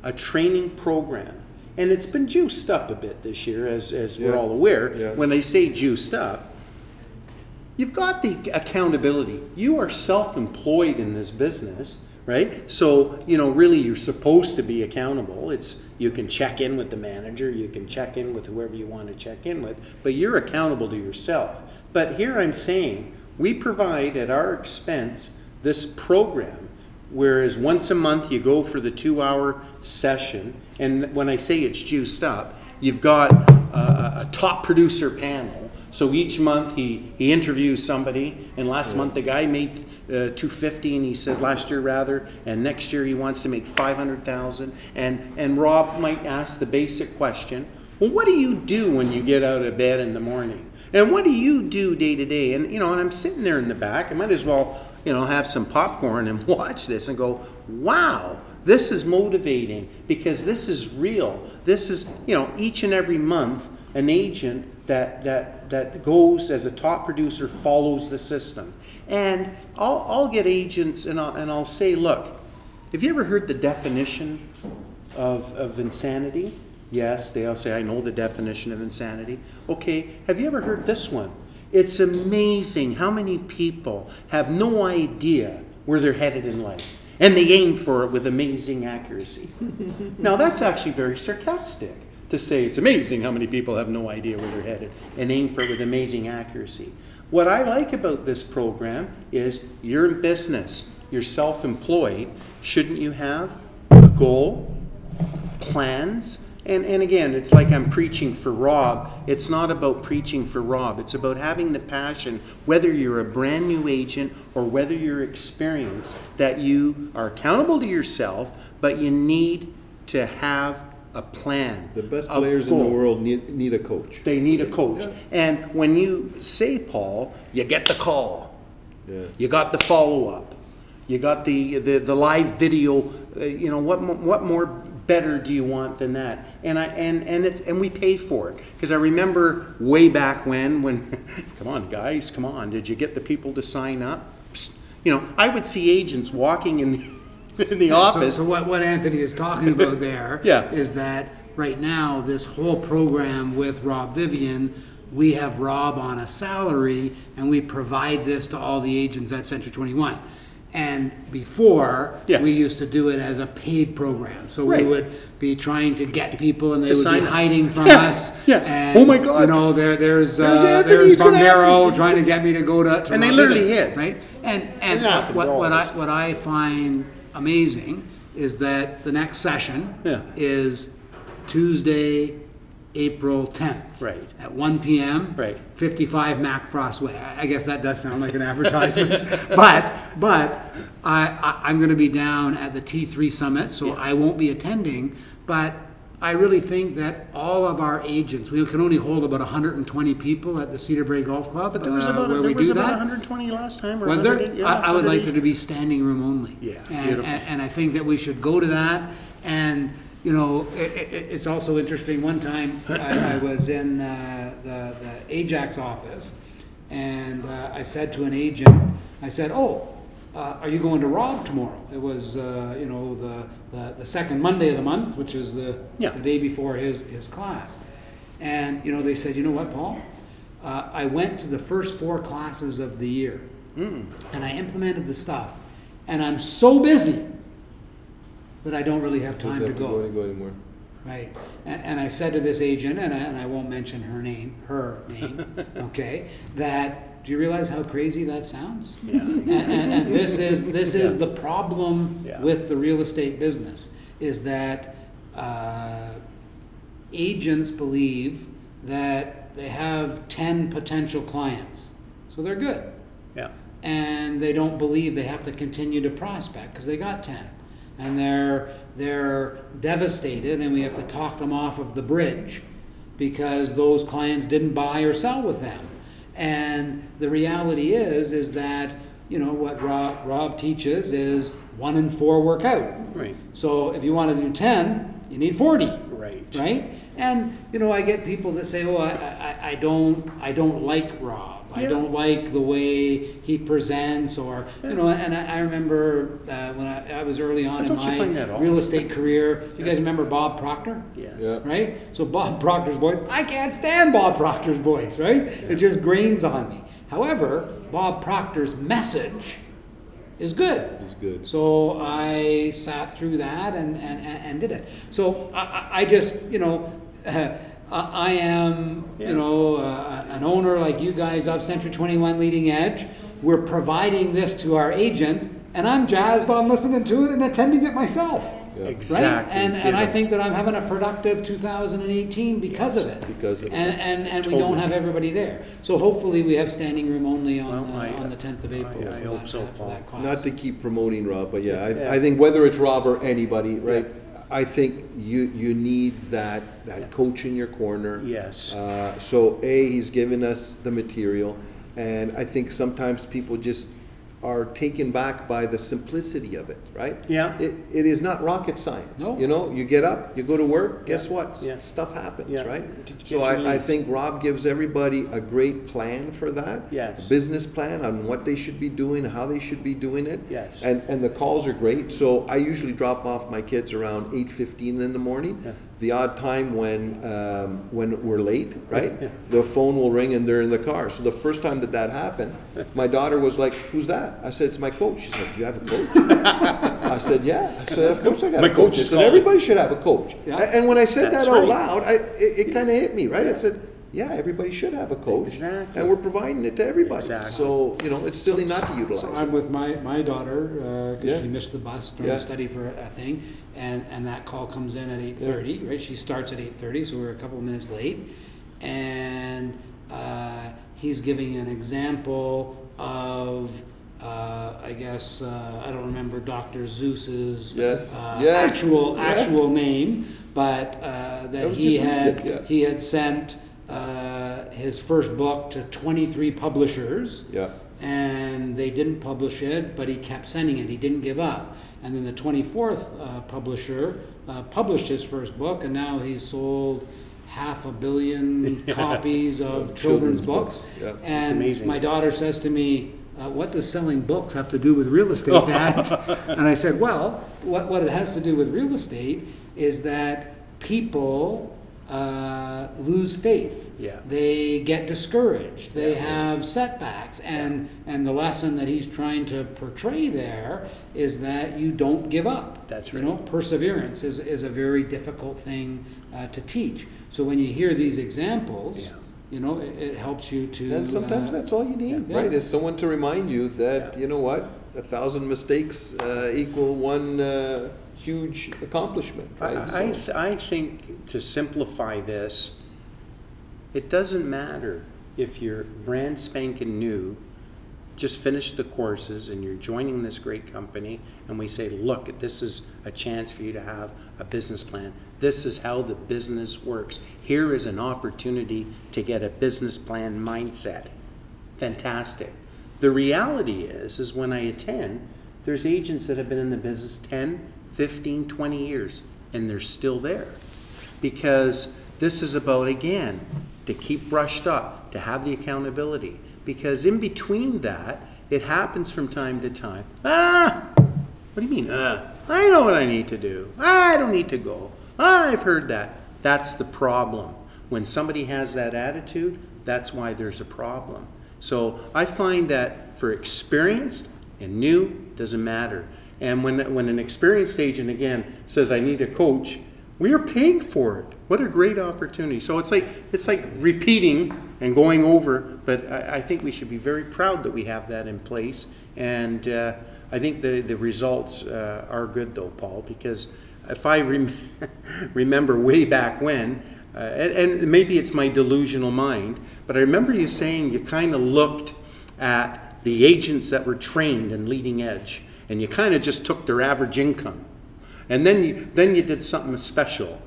a training program, and it's been juiced up a bit this year, as we're all aware. Yeah. When I say juiced up, you've got the accountability. You are self-employed in this business, right? So, you know, really you're supposed to be accountable. You can check in with the manager, you can check in with whoever you want to check in with, but you're accountable to yourself. But here I'm saying, we provide at our expense this program, whereas once a month you go for the 2-hour session, and when I say it's juiced up, you've got a top producer panel. So each month he interviews somebody, and last month the guy made $250, and he says last year rather, and next year he wants to make $500,000. And Rob might ask the basic question: well, what do you do when you get out of bed in the morning? And what do you do day to day? And you know, and I'm sitting there in the back. I might as well, you know, have some popcorn and watch this and go, wow, this is motivating, because this is real. This is, you know, each and every month an agent that goes as a top producer, follows the system. And I'll get agents and I'll say, look, have you ever heard the definition of insanity? Yes, they'll say, I know the definition of insanity. Okay, have you ever heard this one? It's amazing how many people have no idea where they're headed in life, and they aim for it with amazing accuracy. Now that's actually very sarcastic to say it's amazing how many people have no idea where they're headed and aim for it with amazing accuracy. What I like about this program is you're in business, you're self-employed. Shouldn't you have a goal, plans? And again, it's like I'm preaching for Rob. It's not about preaching for Rob. It's about having the passion, whether you're a brand new agent or whether you're experienced, that you are accountable to yourself, but you need to have a plan. The best players in the world need a coach. They need a coach. Yeah. And when you say, Paul, you get the call. Yeah. You got the follow-up. You got the live video. You know, what more better do you want than that? And we pay for it, because I remember way back when come on guys, come on, did you get the people to sign up? Psst. You know, I would see agents walking in the office. So what Anthony is talking about there is that right now this whole program with Rob Vivian, we have Rob on a salary and we provide this to all the agents at Century 21. And before, we used to do it as a paid program. So we would be trying to get people, and they would be hiding from us. And, oh my God! You know, there's Bungaro trying to get me to go to and they literally hit. Right. And what I find amazing is that the next session is Tuesday, April 10th, at 1 p.m., 55 Mac Frost Way. I guess that does sound like an advertisement, but I'm going to be down at the T3 Summit, so I won't be attending, but I really think that all of our agents, we can only hold about 120 people at the Cedar Brae Golf Club, but there was about 120 last time. Or was there? Yeah, I would like there to be standing room only. Yeah, and I think that we should go to that. And you know, it's also interesting. One time I was in the Ajax office, and I said to an agent, I said, "Oh, are you going to Rob tomorrow?" It was, you know, the second Monday of the month, which is the day before his class. And you know, they said, "You know what, Paul? I went to the first 4 classes of the year, and I implemented the stuff, and I'm so busy that I don't really have time to go anymore." Right. And I said to this agent, and I won't mention her name, okay, that, do you realize how crazy that sounds? Yeah, exactly. And this is the problem with the real estate business, is that agents believe that they have 10 potential clients, so they're good. Yeah. And they don't believe they have to continue to prospect because they got 10. And they're devastated, and we have to talk them off of the bridge because those clients didn't buy or sell with them. And the reality is that, you know, what Rob teaches is 1 in 4 work out. Right. So if you want to do 10, you need 40. Right. Right. And you know, I get people that say, "Oh, I don't like Rob. I don't like the way he presents," or you know. And I remember when I was early on in my real estate career. You guys remember Bob Proctor? Yes. Yeah. Right. So Bob Proctor's voice, I can't stand Bob Proctor's voice. Right. It just grains on me. However, Bob Proctor's message is good. It's good. So I sat through that and did it. So I just, you know. I am, you know, an owner like you guys of Century 21 Leading Edge. We're providing this to our agents, and I'm jazzed on listening to it and attending it myself. Yeah. Exactly. Right? And I think that I'm having a productive 2018 because of it. Because of it. And we don't have everybody there. So hopefully we have standing room only on the 10th of April. I hope so, Paul. Not to keep promoting Rob, but I think whether it's Rob or anybody, right? I think you need that coach in your corner. Yes. So he's given us the material, and I think sometimes people just are taken back by the simplicity of it, right? Yeah. It is not rocket science. No. You know, you get up, you go to work, guess what? Yeah. Stuff happens, Yeah. right? To get So your I leads. think Rob gives everybody a great plan for that. Yes. A business plan on what they should be doing, how they should be doing it. Yes. And the calls are great. So I usually drop off my kids around 8:15 in the morning. Yeah. The odd time when we're late, right? The phone will ring and they're in the car. So the first time that happened, my daughter was like, "Who's that?" I said, "It's my coach." She's like, "You have a coach?" I said, "Yeah." I said, "Of course I got My a coach." coach I is said, calling. "Everybody should have a coach." Yeah. And when I said That's that out right. loud, it kind of hit me, right? I said, "Yeah, everybody should have a coach." Exactly. And we're providing it to everybody. Exactly. So, you know, it's silly not to utilize So it. I'm with my daughter, because Yeah. she missed the bus during Yeah. study for a thing, and that call comes in at 8:30, right? She starts at 8:30, so we're a couple of minutes late. And he's giving an example of, I guess, I don't remember Dr. Zeus's Yes. Yes. actual Yes. name, but that was he just recent, yeah. he had sent his first book to 23 publishers. Yeah. And they didn't publish it, but he kept sending it. He didn't give up. And then the 24th publisher published his first book, and now he's sold 500 million copies of children's books. Yeah. And It's amazing. my daughter says to me, "What does selling books have to do with real estate, Dad?" And I said, "Well, what it has to do with real estate is that people lose faith. Yeah. They get discouraged. They have setbacks. And the lesson that he's trying to portray there is that you don't give up. That's You right. know, perseverance is a very difficult thing to teach. So when you hear these examples, Yeah. you know, it helps you to... And sometimes that's all you need, Yeah. right? Is someone to remind you that, Yeah. you know what, 1,000 mistakes equal one huge accomplishment, right? I think to simplify this, it doesn't matter if you're brand spanking new, just finished the courses and you're joining this great company and we say, look, this is a chance for you to have a business plan. This is how the business works. Here is an opportunity to get a business plan mindset. Fantastic. The reality is when I attend, there's agents that have been in the business 10, 15, 20 years, and they're still there. Because this is about, again, to keep brushed up, to have the accountability. Because in between that, it happens from time to time. What do you mean, I know what I need to do. I don't need to go. I've heard that. That's the problem. When somebody has that attitude, that's why there's a problem. So I find that for experienced and new, doesn't matter. And when an experienced agent, again, says, I need a coach, we are paying for it. What a great opportunity. So it's like repeating and going over, but I think we should be very proud that we have that in place. And I think the results are good though, Paul, because if I remember way back when, and maybe it's my delusional mind, but I remember you saying you kind of looked at the agents that were trained in leading edge, and you kind of just took their average income. And then you did something special.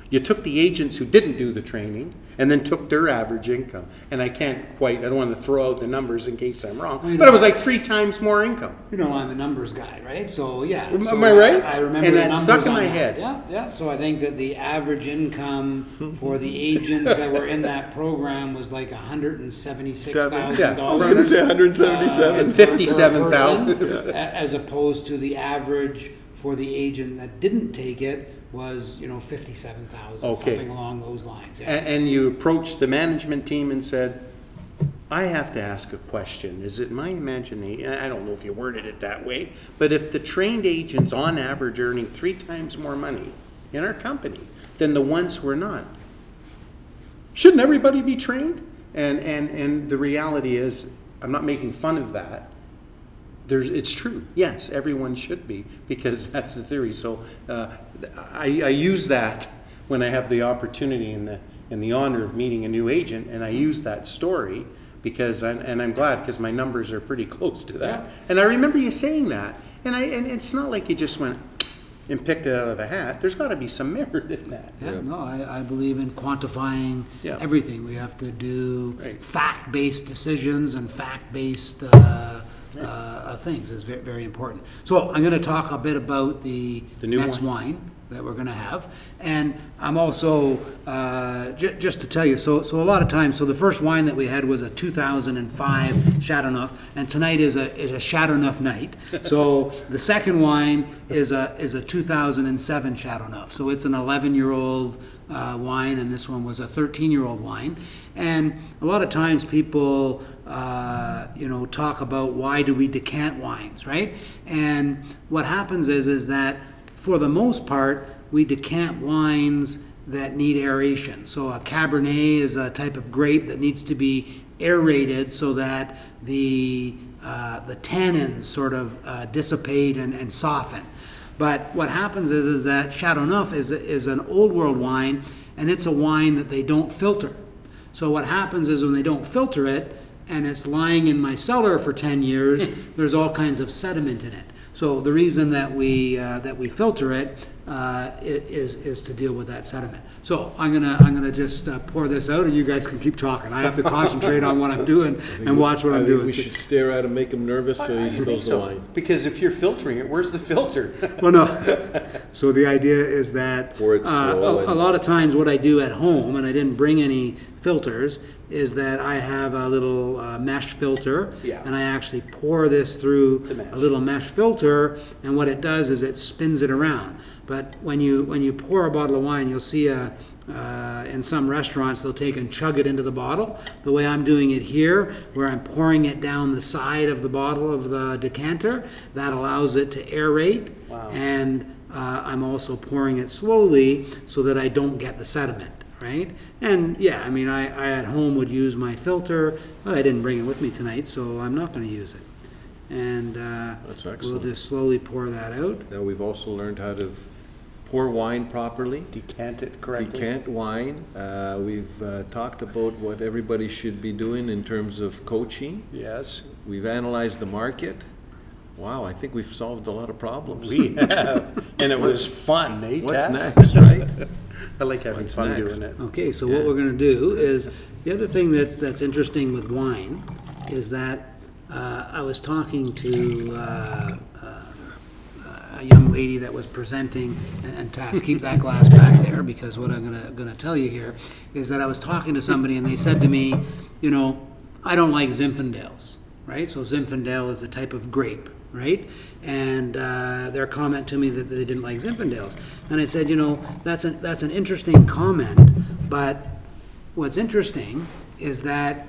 You took the agents who didn't do the training and then took their average income. And I don't want to throw out the numbers in case I'm wrong, but it was like 3 times more income. You know, I'm a numbers guy, right? So, yeah. Am so I right? I remember And the that numbers stuck in on my that. head. Yeah. So I think that the average income for the agents that were in that program was like $176,000. Yeah. I was going to say 177. And 57,000. per person, as opposed to the average for the agent that didn't take it was, you know, 57,000, Okay. something along those lines. Yeah. And you approached the management team and said, I have to ask a question. Is it my imagination? I don't know if you worded it that way, but if the trained agents on average earning 3 times more money in our company than the ones who are not, shouldn't everybody be trained? And the reality is, I'm not making fun of that. It's true. Yes, everyone should be, because that's the theory. So I use that when I have the opportunity and the honor of meeting a new agent, and I use that story because I'm glad, because my numbers are pretty close to that. Yeah. And I remember you saying that, and it's not like you just went and picked it out of a hat. There's got to be some merit in that. Yeah, no, I believe in quantifying everything. We have to do Right. fact-based decisions and fact-based things is very, very important. So I'm going to talk a bit about the new next wine that we're going to have, and I'm also just to tell you. So a lot of times, so the first wine that we had was a 2005 Chateauneuf, and tonight is a Chateauneuf night. So the second wine is a 2007 Chateauneuf. So it's an 11-year-old wine, and this one was a 13-year-old wine. And a lot of times people talk about why do we decant wines, right? And what happens is that for the most part, we decant wines that need aeration. So a Cabernet is a type of grape that needs to be aerated so that the tannins sort of dissipate and soften. But what happens is that Chateauneuf is an old world wine, and it's a wine that they don't filter. So what happens is when they don't filter it, and it's lying in my cellar for 10 years, there's all kinds of sediment in it. So the reason that we filter it is to deal with that sediment. So I'm gonna just pour this out, and you guys can keep talking. I have to concentrate on what I'm doing and watch what I'm doing. We should stare at him, make him nervous, so he spills the wine. Because if you're filtering it, where's the filter? Well, no. So the idea is that Pour it slow a lot of times what I do at home, and I didn't bring any filters, is that I have a little mesh filter, and I actually pour this through a little mesh filter, and what it does is it spins it around. But when you pour a bottle of wine, you'll see in some restaurants they'll take and chug it into the bottle. The way I'm doing it here, where I'm pouring it down the side of the bottle of the decanter, that allows it to aerate. Wow. And I'm also pouring it slowly so that I don't get the sediment. Right? And yeah, I mean, I at home would use my filter, but I didn't bring it with me tonight, so I'm not going to use it. And That's excellent. we'll just slowly pour that out. Now we've also learned how to pour wine properly. Decant it correctly. Decant wine. We've talked about what everybody should be doing in terms of coaching. Yes. We've analyzed the market. Wow, I think we've solved a lot of problems. We have. And it was fun, eh, What's Taz? next, right? I like having fun next? doing it. Okay, so what we're going to do is, the other thing that's interesting with wine is that I was talking to a young lady that was presenting, and Tass, keep that glass back there, because what I'm going to tell you here is that I was talking to somebody and they said to me, I don't like Zinfandels, right? So Zinfandel is a type of grape, right? And their comment to me that they didn't like Zinfandels. And I said, that's an interesting comment, but what's interesting is that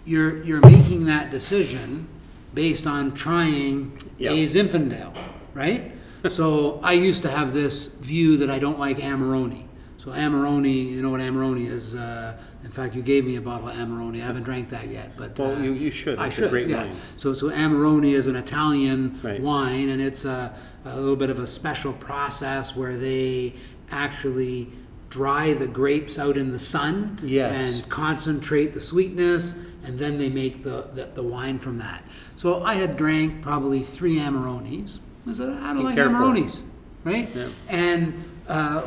you're making that decision based on trying a Zinfandel, right? So I used to have this view that I don't like Amarone. So Amarone, you know what Amarone is? In fact, you gave me a bottle of Amarone. I haven't drank that yet, but Well, you should. I It's should. a great Yeah. wine. So Amarone is an Italian Right. wine, and it's a little bit of a special process where they actually dry the grapes out in the sun Yes. and concentrate the sweetness, and then they make the wine from that. So I had drank probably 3 Amarones. I said, I don't like careful. Amarones, right? Yeah. And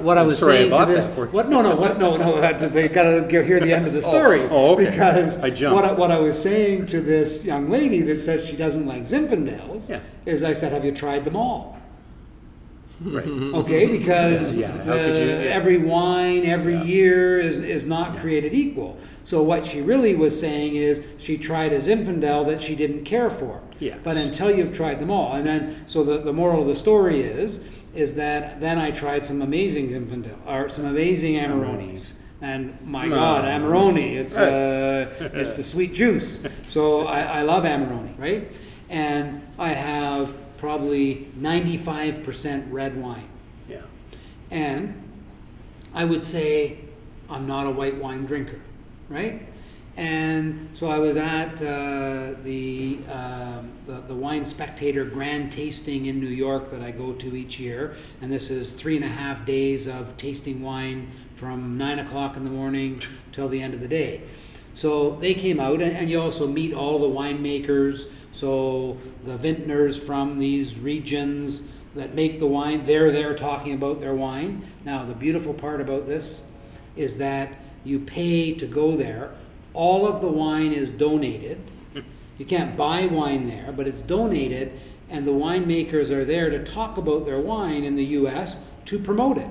what I was sorry I saying to bought this, that for you. no, they got to hear the end of the story. Oh, okay. Because I jumped. what I was saying to this young lady that says she doesn't like Zinfandels is I said, have you tried them all? Right. Okay, because Yeah, how could you- every wine, every year is not created equal. So what she really was saying is she tried a Zinfandel that she didn't care for. Yes. But until you've tried them all. And then, so the moral of the story is that then I tried some amazing Zinfandel, or some amazing Amarones. And my God, Amarone, it's the sweet juice. So I love Amarone, right? And I have probably 95% red wine. Yeah. And I would say I'm not a white wine drinker, right? And so I was at the Wine Spectator Grand Tasting in New York that I go to each year, and this is 3.5 days of tasting wine from 9 o'clock in the morning till the end of the day. So they came out, and you also meet all the winemakers. So the vintners from these regions that make the wine, they're there talking about their wine. Now, the beautiful part about this is that you pay to go there. All of the wine is donated, You can't buy wine there, but it's donated, and the winemakers are there to talk about their wine in the U.S. to promote it.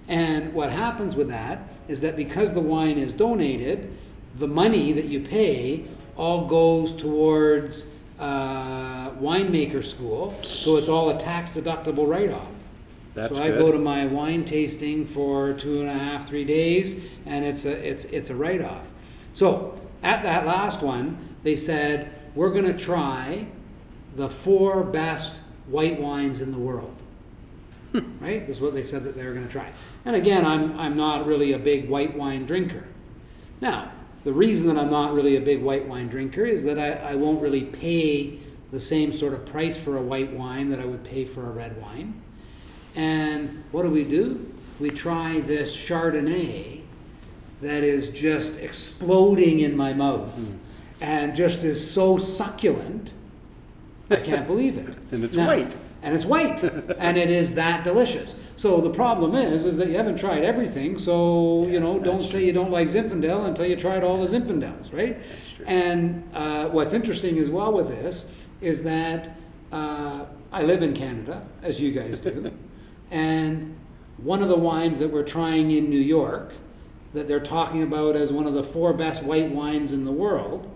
And what happens with that is that because the wine is donated, the money that you pay all goes towards winemaker school, so it's all a tax-deductible write-off. That's so I good. go to my wine tasting for 2.5, 3 days, and it's a write-off. So at that last one, they said, we're going to try the 4 best white wines in the world. Right? This is what they said that they were going to try. And again, I'm not really a big white wine drinker. Now, the reason that I'm not really a big white wine drinker is that I won't really pay the same sort of price for a white wine that I would pay for a red wine. And what do? We try this Chardonnay that is just exploding in my mouth and just is so succulent. I can't believe it. And it's white. And it's white. And it is that delicious. So the problem is that you haven't tried everything. So, don't say you don't like Zinfandel until you tried all the Zinfandels, right? That's true. And what's interesting as well with this is that I live in Canada, as you guys do. And one of the wines that we're trying in New York, that they're talking about as one of the 4 best white wines in the world,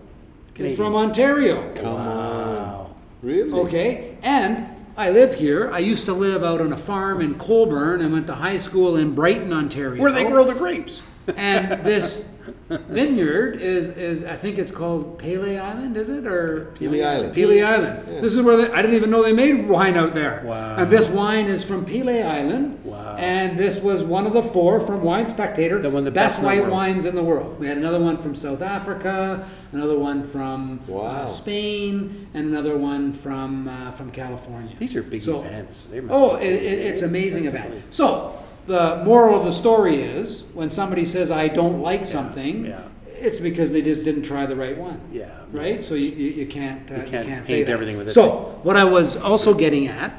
is from Ontario. Wow. Really? Okay, and I live here. I used to live out on a farm in Colborne and went to high school in Brighton, Ontario. Where they grow the grapes. And this vineyard is I think it's called Pele Island, is it? Or Pele Island. Pele Island. Yeah. This is where I didn't even know they made wine out there. Wow. And this wine is from Pele Island. Wow. And this was one of the 4 from Wine Spectator, That won the best best in the white world. wines in the world. We had another one from South Africa, another one from Wow. Spain, and another one from California. These are big So- events. They must Oh, be- it's amazing event. So the moral of the story is, when somebody says I don't like something, yeah. it's because they just didn't try the right one. Yeah. Right. So you can't can't say paint that. everything with a So what I was also getting at,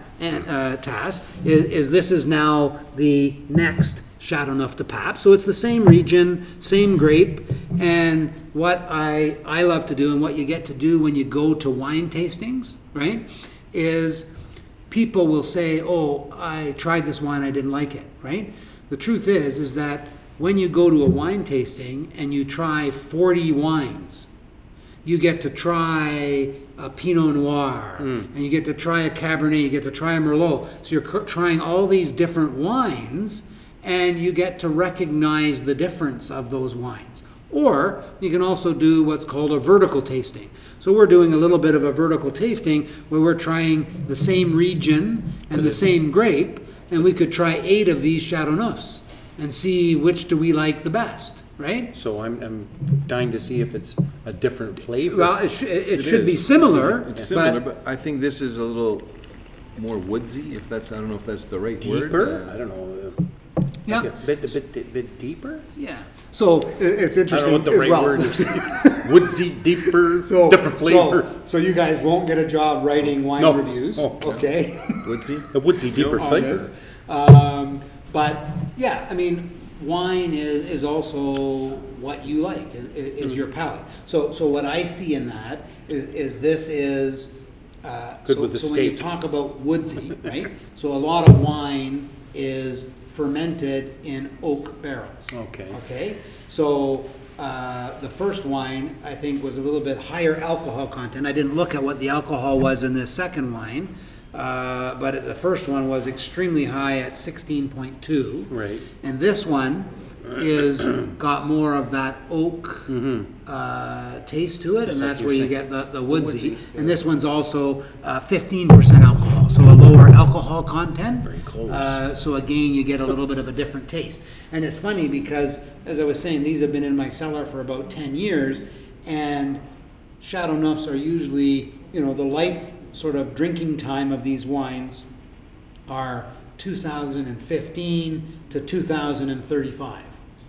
Tass, is this is now the next Chateauneuf de Pape. So it's the same region, same grape, and what I love to do, and what you get to do when you go to wine tastings, right, is people will say, oh, I tried this wine, I didn't like it, right? The truth is that when you go to a wine tasting and you try 40 wines, you get to try a Pinot Noir, and you get to try a Cabernet, you get to try a Merlot. So you're trying all these different wines, and you get to recognize the difference of those wines. Or you can also do what's called a vertical tasting. So we're doing a little bit of a vertical tasting where we're trying the same region and the same grape, and we could try 8 of these Chateauneufs and see which do we like the best, right? So I'm dying to see if it's a different flavor. Well, it should be is. similar. It's similar, but I think this is a little more woodsy, I don't know if that's the right word. Deeper? I don't know. Yeah. Like a bit deeper? Yeah. So it's I interesting. don't know what the as right well. word is. Woodsy, deeper, different flavor. So you guys won't get a job writing wine No. reviews, Oh, okay? Woodsy? A woodsy, deeper on flavor. this. But yeah, I mean, wine is also what you like, is your palate. So what I see in that is this is Good with the so when you steak. talk about woodsy, right? So a lot of wine is fermented in oak barrels. Okay. Okay. So the first wine I think was a little bit higher alcohol content. I didn't look at what the alcohol was in this second wine. But the first one was extremely high at 16.2. Right. And this one is got more of that oak taste to it, Just and like that's you're where you saying. get the woodsy. woodsy, And this one's also 15% alcohol, so a lower alcohol content. Very close. So again, you get a little bit of a different taste. And it's funny because, as I was saying, these have been in my cellar for about 10 years, and Chateauneufs are usually, the life sort of drinking time of these wines are 2015 to 2035,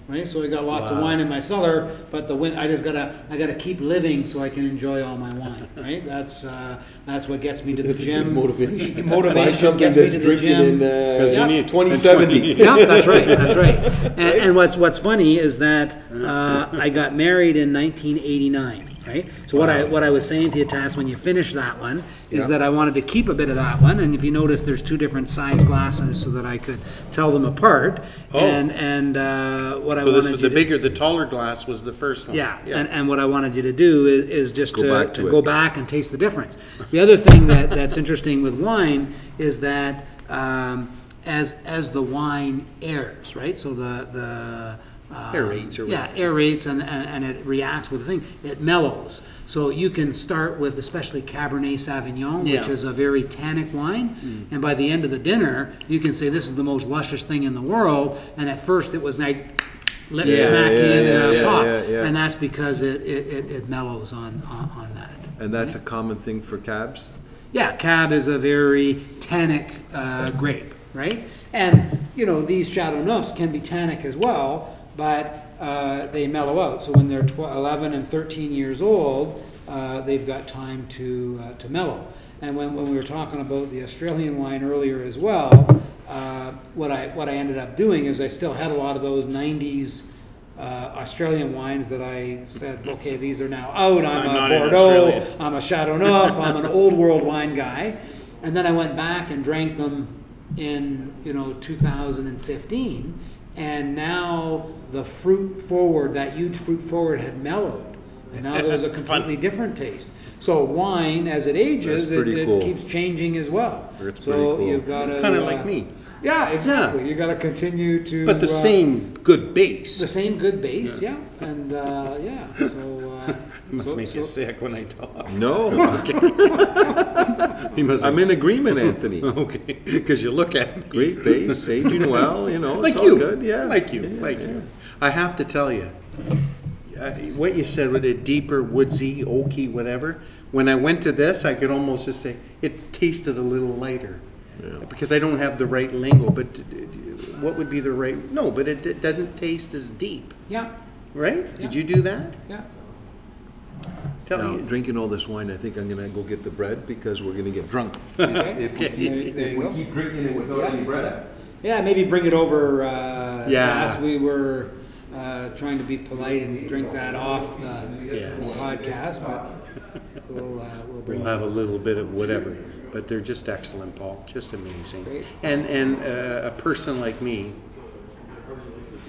right? So I got lots of wine in my cellar, but I gotta keep living so I can enjoy all my wine, right? That's what gets me to the That's a gym. good motivation. Motivation gets me to the gym. Because you need 2070. Yeah, that's right. That's right. And what's funny is that I got married in 1989. Right? So what I was saying to you, Tass, when you finish that one, is that I wanted to keep a bit of that one, and if you notice, there's two different size glasses so that I could tell them apart. Oh. And what I So wanted this you was the to, bigger, the taller glass was the first one. yeah, and what I wanted you to do is just Go back to go it. back and taste the difference. The other thing that's interesting with wine is that as the wine airs, right? So the Aerates or yeah, aerates and it reacts with the thing. It mellows. So you can start with especially Cabernet Sauvignon, which Yeah. is a very tannic wine, and by the end of the dinner, you can say this is the most luscious thing in the world. And at first, it was like let me smack you in the pot, and that's because it mellows on that. And that's a common thing for cabs? Yeah, Cab is a very tannic grape, right? And, you know, these Chateau Neufs can be tannic as well, but they mellow out. So when they're 11 and 13 years old, they've got time to mellow. And when we were talking about the Australian wine earlier as well, what I ended up doing is I still had a lot of those 90s Australian wines that I said, okay, these are now out. I'm not a in Bordeaux, Australia. I'm a Chateau Neuf, I'm an old world wine guy. And then I went back and drank them in 2015, and now the fruit forward, that huge fruit forward, had mellowed, and now there's a completely different taste. So wine, as it ages, That's pretty cool. it keeps changing as well. That's so pretty cool. you've got to Kind of like me. Yeah, exactly. You got to continue to. But the same good base. The same good base, yeah, and yeah. So Must make you sick when I talk. No, You must I'm in agreement, Anthony. Okay, because you look at me. Great base, aging well, it's Like all you. good, yeah. Like you. Like you. I have to tell you, what you said with it, deeper, woodsy, oaky, whatever. When I went to this, I could almost just say it tasted a little lighter. Yeah. Because I don't have the right lingo, but what would be the right? No, but it doesn't taste as deep, yeah, right? Did you do that? yeah. Tell Now, me. drinking all this wine, I think I'm gonna go get the bread because we're gonna get drunk. Okay. If we There you go. keep drinking it without any bread. Yeah, maybe bring it over. Yeah. Tass. We were trying to be polite and drink that off the Yes. podcast, but we'll bring. We'll have a little bit of whatever, but they're just excellent, Paul. Just amazing. Great. And a person like me,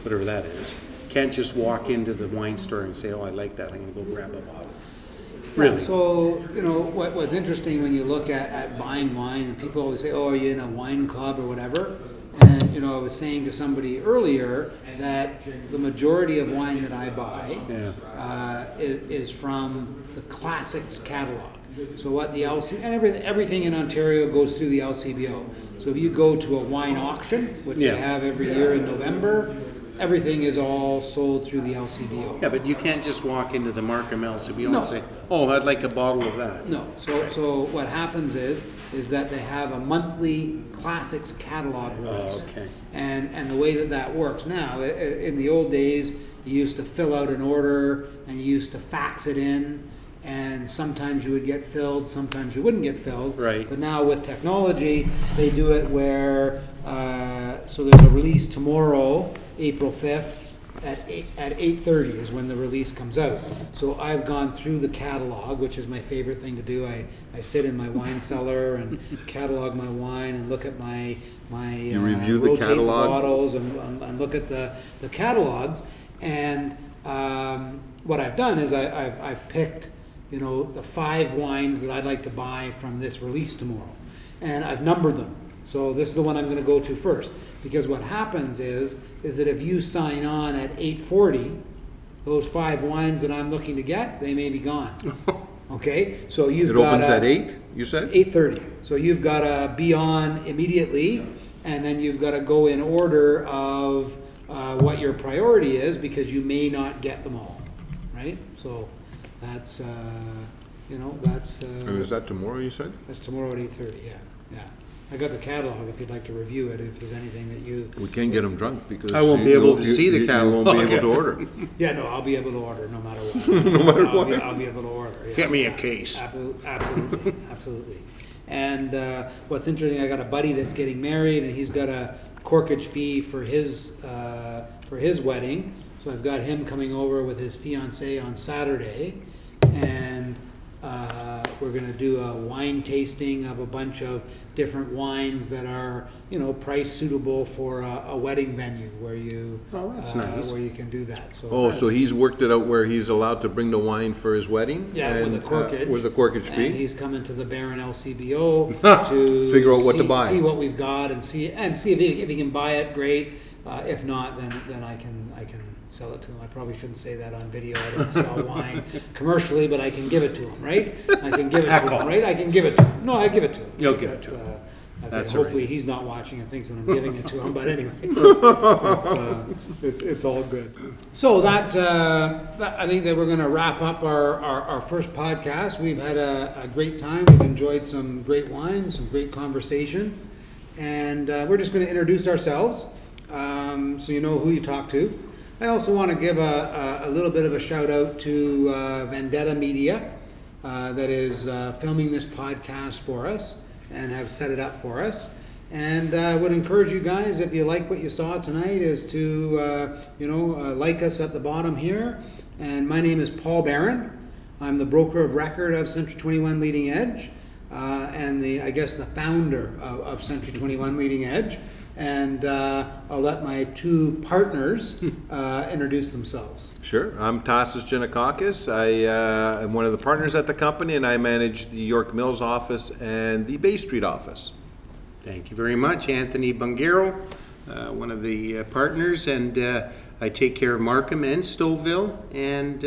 whatever that is, can't just walk into the wine store and say, "Oh, I like that. I'm going to go grab a bottle." Really? So, what's interesting when you look at buying wine, and people always say, oh, are you in a wine club or whatever? And, I was saying to somebody earlier that the majority of wine that I buy is from the Classics catalog. So what the LC, and everything in Ontario goes through the LCBO. So if you go to a wine auction, which they have every year in November, everything is all sold through the LCBO. Yeah, but you can't just walk into the Markham LCBO No. and say, "Oh, I'd like a bottle of that." No. So what happens is that they have a monthly classics catalog release. Oh, okay. And the way that works now, in the old days, you used to fill out an order and you used to fax it in, and sometimes you would get filled, sometimes you wouldn't get filled. Right. But now with technology, they do it where so there's a release tomorrow, April 5th, at 8:30 is when the release comes out. So I've gone through the catalog, which is my favorite thing to do. I sit in my wine cellar and catalog my wine and look at my You review the rotate catalog? bottles and look at the catalogs. And what I've done is I've picked the 5 wines that I'd like to buy from this release tomorrow, and I've numbered them. So this is the one I'm going to go to first, because what happens is that if you sign on at 8:40, those 5 wines that I'm looking to get, they may be gone. Okay, so you've It got opens at 8, you said? 8:30. So you've got to be on immediately, and then you've got to go in order of what your priority is, because you may not get them all, right? So that's And is that tomorrow, you said? that's tomorrow at 8:30. Yeah. I got the catalog if you'd like to review it. If there's anything that you We can't get them drunk because I won't be able to see the You catalog. won't be able to order. Yeah, no, I'll be able to order no matter what. I'll be able to order. Yeah. Get me a case. Absolutely. And what's interesting, I got a buddy that's getting married, and he's got a corkage fee for his wedding. So I've got him coming over with his fiancée on Saturday, and we're going to do a wine tasting of a bunch of different wines that are, you know, price suitable for a wedding venue where you that's nice. where you can do that. So Oh, so he's worked it out where he's allowed to bring the wine for his wedding? yeah, and, with a corkage. with a corkage fee? And he's coming to the Baron LCBO to Figure out what to buy. see what we've got, and see if he can buy it. Great. If not, then I can sell it to him. I probably shouldn't say that on video. I don't sell wine commercially, but I can give it to him, right? I can give it to him, right? I can give it to him. No, I give it to him. You'll give it to him. That's hopefully he's not watching and thinks that I'm giving it to him. But anyway, it's all good. So that I think that we're going to wrap up our first podcast. We've had a great time. We've enjoyed some great wine, some great conversation, and we're just going to introduce ourselves so you know who you talk to. I also want to give a little bit of a shout out to Vendetta Media that is filming this podcast for us and have set it up for us. And I would encourage you guys, if you like what you saw tonight, is to like us at the bottom here. And my name is Paul Barron. I'm the broker of record of Century 21 Leading Edge, and the founder of Century 21 Leading Edge. And I'll let my two partners introduce themselves. Sure. I'm Tasis Giannoukakis. I am one of the partners at the company, and I manage the York Mills office and the Bay Street office. Thank you very much. Anthony Bungaro, one of the partners, and I take care of Markham and Stouffville, and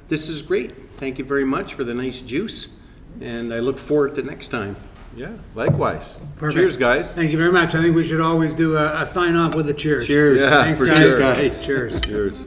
this is great. Thank you very much for the nice juice, and I look forward to next time. Yeah, likewise. Perfect. Cheers, guys. Thank you very much. I think we should always do a sign off with a cheers. Cheers. Yeah, Thanks, for guys. sure. Guys. Cheers. Cheers.